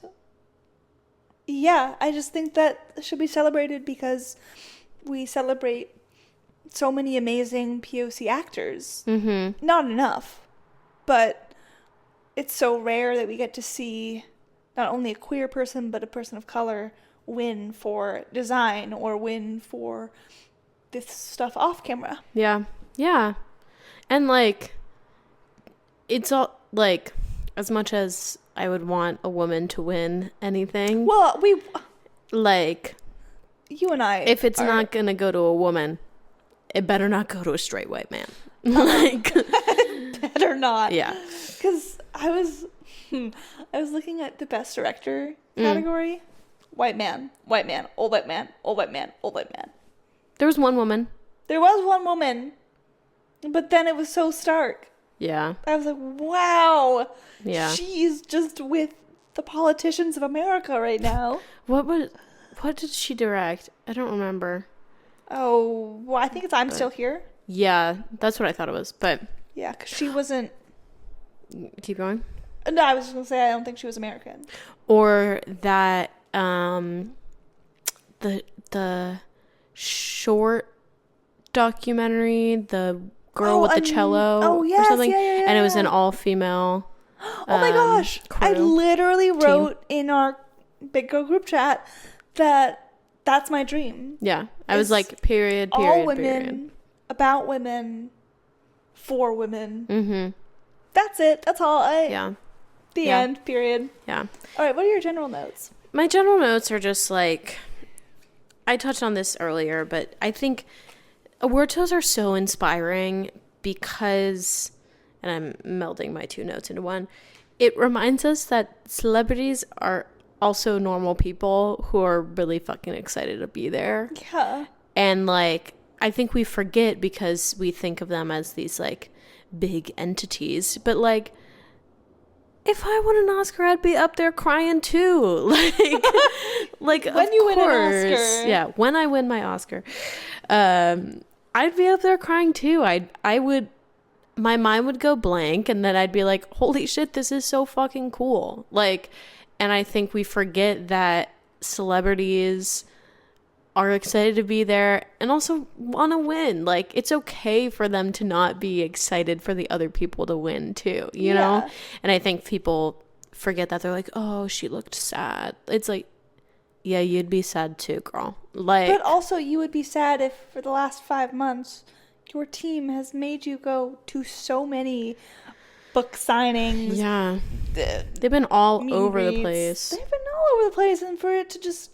yeah, I just think that should be celebrated because we celebrate so many amazing POC actors. Mm-hmm. Not enough, but it's so rare that we get to see not only a queer person but a person of color win for design or win for this stuff off camera. Yeah. And it's all as much as I would want a woman to win anything. Well, you and I, if it's not gonna go to a woman, it better not go to a straight white man. Better not. Yeah. Because I was looking at the best director category. White man, old white man, old white man, old white man. There was one woman. There was one woman, but then it was so stark. Yeah. I was like, wow. Yeah. She's just with the politicians of America right now. What did she direct? I don't remember. Oh, well, I think it's I'm Still Here. Yeah, that's what I thought it was. But yeah, because she wasn't. Keep going. No, I was just gonna say I don't think she was American. Or that the short documentary, the girl with the cello, yes, or something, yeah. and it was an all-female. Oh my gosh! Crew. I literally wrote in our Big Girl group chat that's my dream. Yeah, I was like, period. All women, period. About women, for women. Mm-hmm. That's it. That's all. The Yeah. end. Period. Yeah. All right. What are your general notes? My general notes are just I touched on this earlier, but I think award shows are so inspiring because, and I'm melding my 2 notes into one, it reminds us that celebrities are also normal people who are really fucking excited to be there. Yeah. And I think we forget because we think of them as these big entities, but if I won an Oscar, I'd be up there crying too. When you win an Oscar. Yeah, when I win my Oscar. I'd be up there crying too. I would, my mind would go blank and then I'd be like, holy shit, this is so fucking cool. And I think we forget that celebrities are excited to be there and also want to win. It's okay for them to not be excited for the other people to win too, you know? And I think people forget that. They're like, oh, she looked sad. It's yeah, you'd be sad too, girl. But also you would be sad if for the last 5 months your team has made you go to so many book signings. Yeah. They've been all over the place. They've been all over the place, and for it to just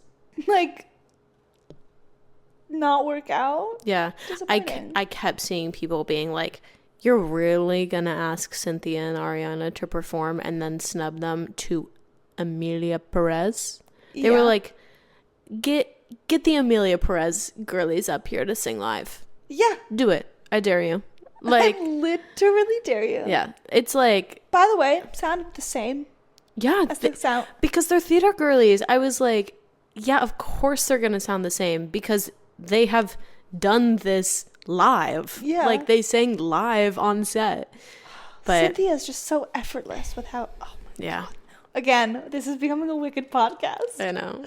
not work out. Yeah. I kept seeing people being like, you're really gonna ask Cynthia and Ariana to perform and then snub them to Amelia Perez? They were like, get the Amelia Perez girlies up here to sing live. Yeah. Do it. I dare you. I literally dare you. Yeah. It's by the way, sounded the same. Yeah. Sound. Because they're theater girlies. I was like, yeah, of course they're gonna sound the same because they have done this live. Yeah. They sang live on set. But Cynthia is just so effortless with how, oh my God. Again, this is becoming a wicked podcast. I know.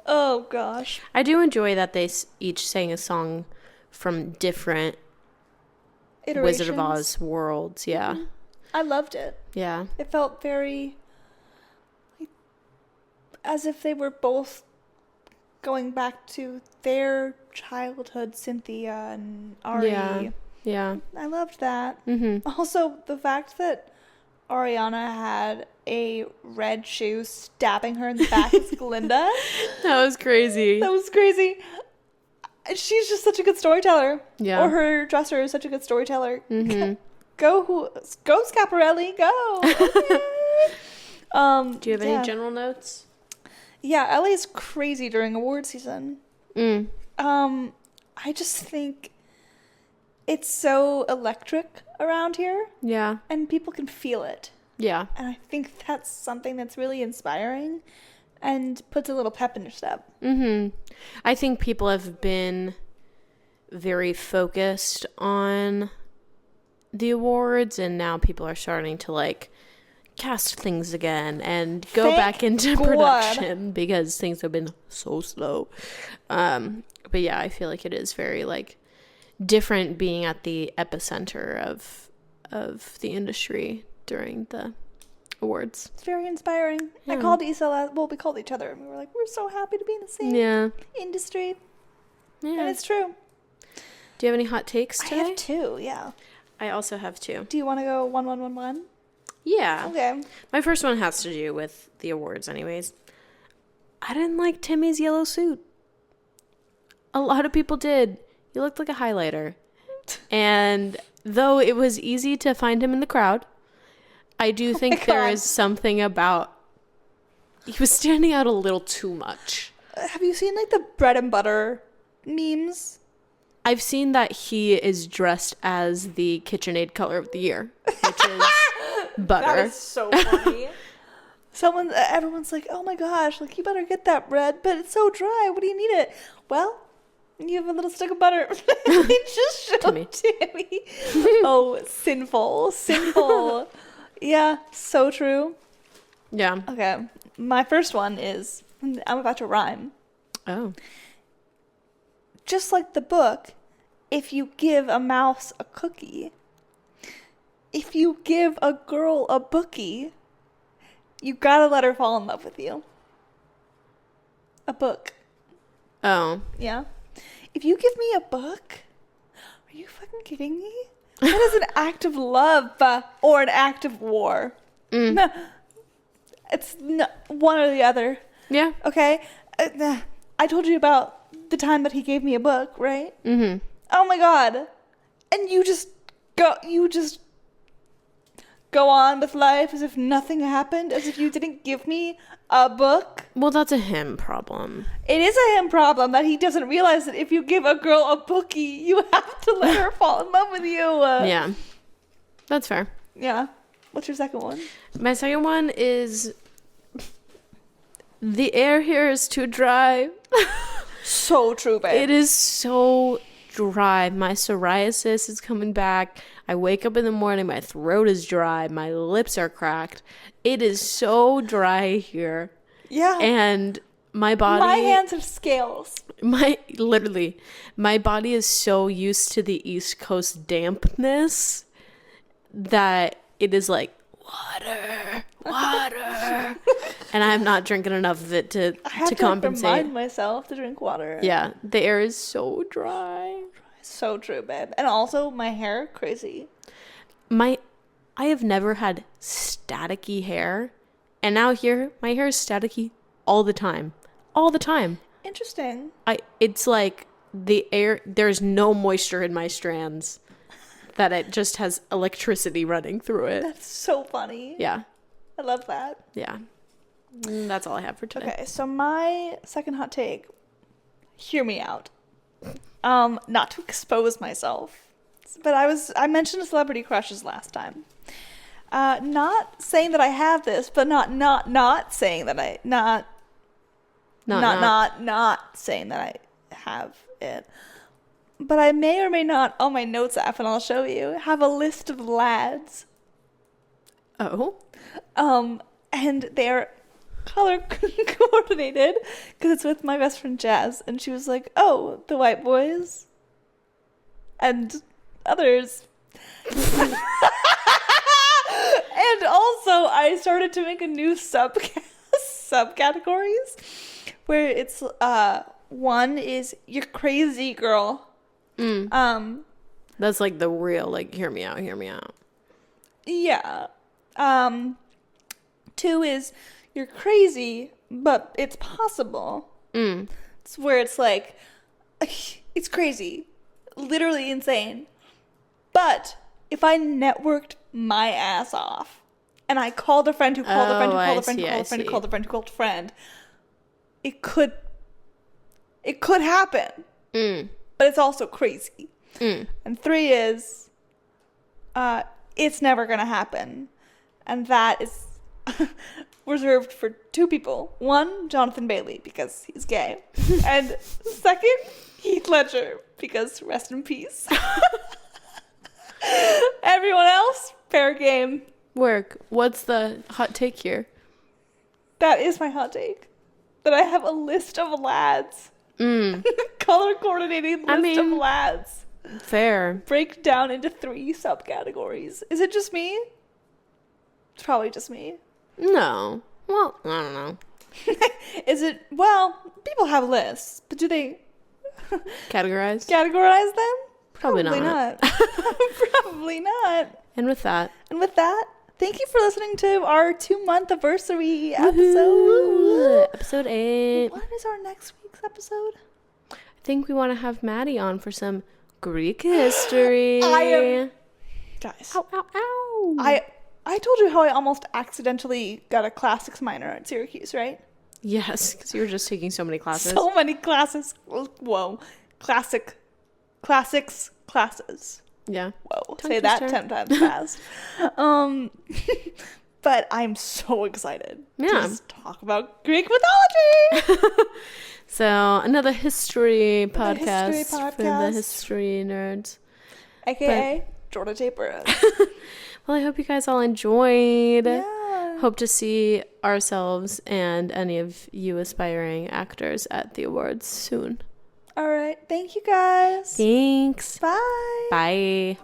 Oh, gosh. I do enjoy that they each sang a song from different Wizard of Oz worlds. Yeah. Mm-hmm. I loved it. Yeah. It felt very as if they were both going back to their childhood, Cynthia and Ari. Yeah. Yeah. I loved that. Mm-hmm. Also, the fact that Ariana had a red shoe stabbing her in the back is Glinda. That was crazy. That was crazy. She's just such a good storyteller. Yeah. Or her dresser is such a good storyteller. Mm-hmm. Go Scaparelli, go. Do you have any general notes? Yeah, LA is crazy during award season. I just think it's so electric around here. Yeah. And people can feel it. Yeah. And I think that's something that's really inspiring and puts a little pep in your step. Mm-hmm. I think people have been very focused on the awards, and now people are starting to like cast things again and go back into production because things have been so slow. But yeah, I feel like it is very like different being at the epicenter of the industry during the awards. It's very inspiring. Yeah. I called Isa, we called each other and we were like, we're so happy to be in the same industry. Yeah. And it's true. Do you have any hot takes today? I have two, yeah. I also have two. Do you want to go 1, 1, 1, 1? Yeah. Okay. My first one has to do with the awards anyways. I didn't like Timmy's yellow suit. A lot of people did. He looked like a highlighter. And though it was easy to find him in the crowd, I do think there is something about... He was standing out a little too much. Have you seen like the bread and butter memes? I've seen that he is dressed as the KitchenAid color of the year, which is butter. That is so funny. Everyone's like, oh my gosh, like you better get that bread, but it's so dry. What do you need it? Well, you have a little stick of butter. They just showed Timmy. Oh, sinful. Yeah, so true. Yeah. Okay, my first one is, I'm about to rhyme. Oh. Just like the book, if you give a mouse a cookie, if you give a girl a bookie, you gotta let her fall in love with you. A book. Oh. Yeah. If you give me a book, are you fucking kidding me? That is an act of love or an act of war. No, it's one or the other. Yeah. Okay? I told you about the time that he gave me a book, right? Mm-hmm. Oh my god. And you just go on with life as if nothing happened, as if you didn't give me a book. Well, that's a him problem. It is a him problem that he doesn't realize that if you give a girl a bookie, you have to let her fall in love with you. Yeah. That's fair. Yeah. What's your second one? My second one is the air here is too dry. So true, babe. It is so dry. My psoriasis is coming back. I wake up in the morning, my throat is dry, my lips are cracked. It is so dry here. Yeah. And my body... My hands have scales. My body is so used to the East Coast dampness that it is like, water. And I'm not drinking enough of it to compensate. I have to remind myself to drink water. Yeah, the air is so dry. So true, babe. And also my hair, crazy. I have never had staticky hair, and now here my hair is staticky all the time. Interesting. It's like the air, there's no moisture in my strands, that it just has electricity running through it. That's so funny. Yeah. I love that. Yeah. That's all I have for today. Okay, so my second hot take, hear me out. Not to expose myself, but I mentioned celebrity crushes last time. Not saying that I have this, but not saying that I not saying that I have it. But I may or may not, on my notes app, and I'll show you, have a list of lads. Oh? and they're color coordinated because it's with my best friend Jazz, and she was like, oh, the white boys and others. And also I started to make a new subcategories where it's one is you're crazy girl. That's like the real, like, hear me out. Yeah. 2 is you're crazy, but it's possible. It's where it's like, it's crazy, literally insane. But if I networked my ass off and I called a friend who called a friend who called a friend who called a friend who called a friend who called a friend, it could happen. But it's also crazy. And 3 is it's never gonna happen, and that is reserved for 2 people. 1, Jonathan Bailey, because he's gay, and 2nd, Heath Ledger, because rest in peace. Everyone else, fair game. Work. What's the hot take here? That is my hot take. That I have a list of lads. Color coordinated list of lads. Fair. Break down into 3 subcategories. Is it just me? It's probably just me. No. Well, I don't know. Is it? Well, people have lists, but do they categorize them? Probably not. Probably not. And with that, thank you for listening to our 2-month anniversary episode. Episode 8. What is our next week's episode? I think we want to have Maddie on for some Greek history. Guys. Ow, ow, ow. I told you how I almost accidentally got a classics minor at Syracuse, right? Yes, because you were just taking so many classes. So many classes. Whoa. Classics classes. Yeah. Whoa. Say that 10 times fast. But I'm so excited to just talk about Greek mythology. So another history podcast for the history nerds. AKA Jordan J. Burroughs. Well, I hope you guys all enjoyed. Yeah. Hope to see ourselves and any of you aspiring actors at the awards soon. All right. Thank you guys. Thanks. Bye. Bye.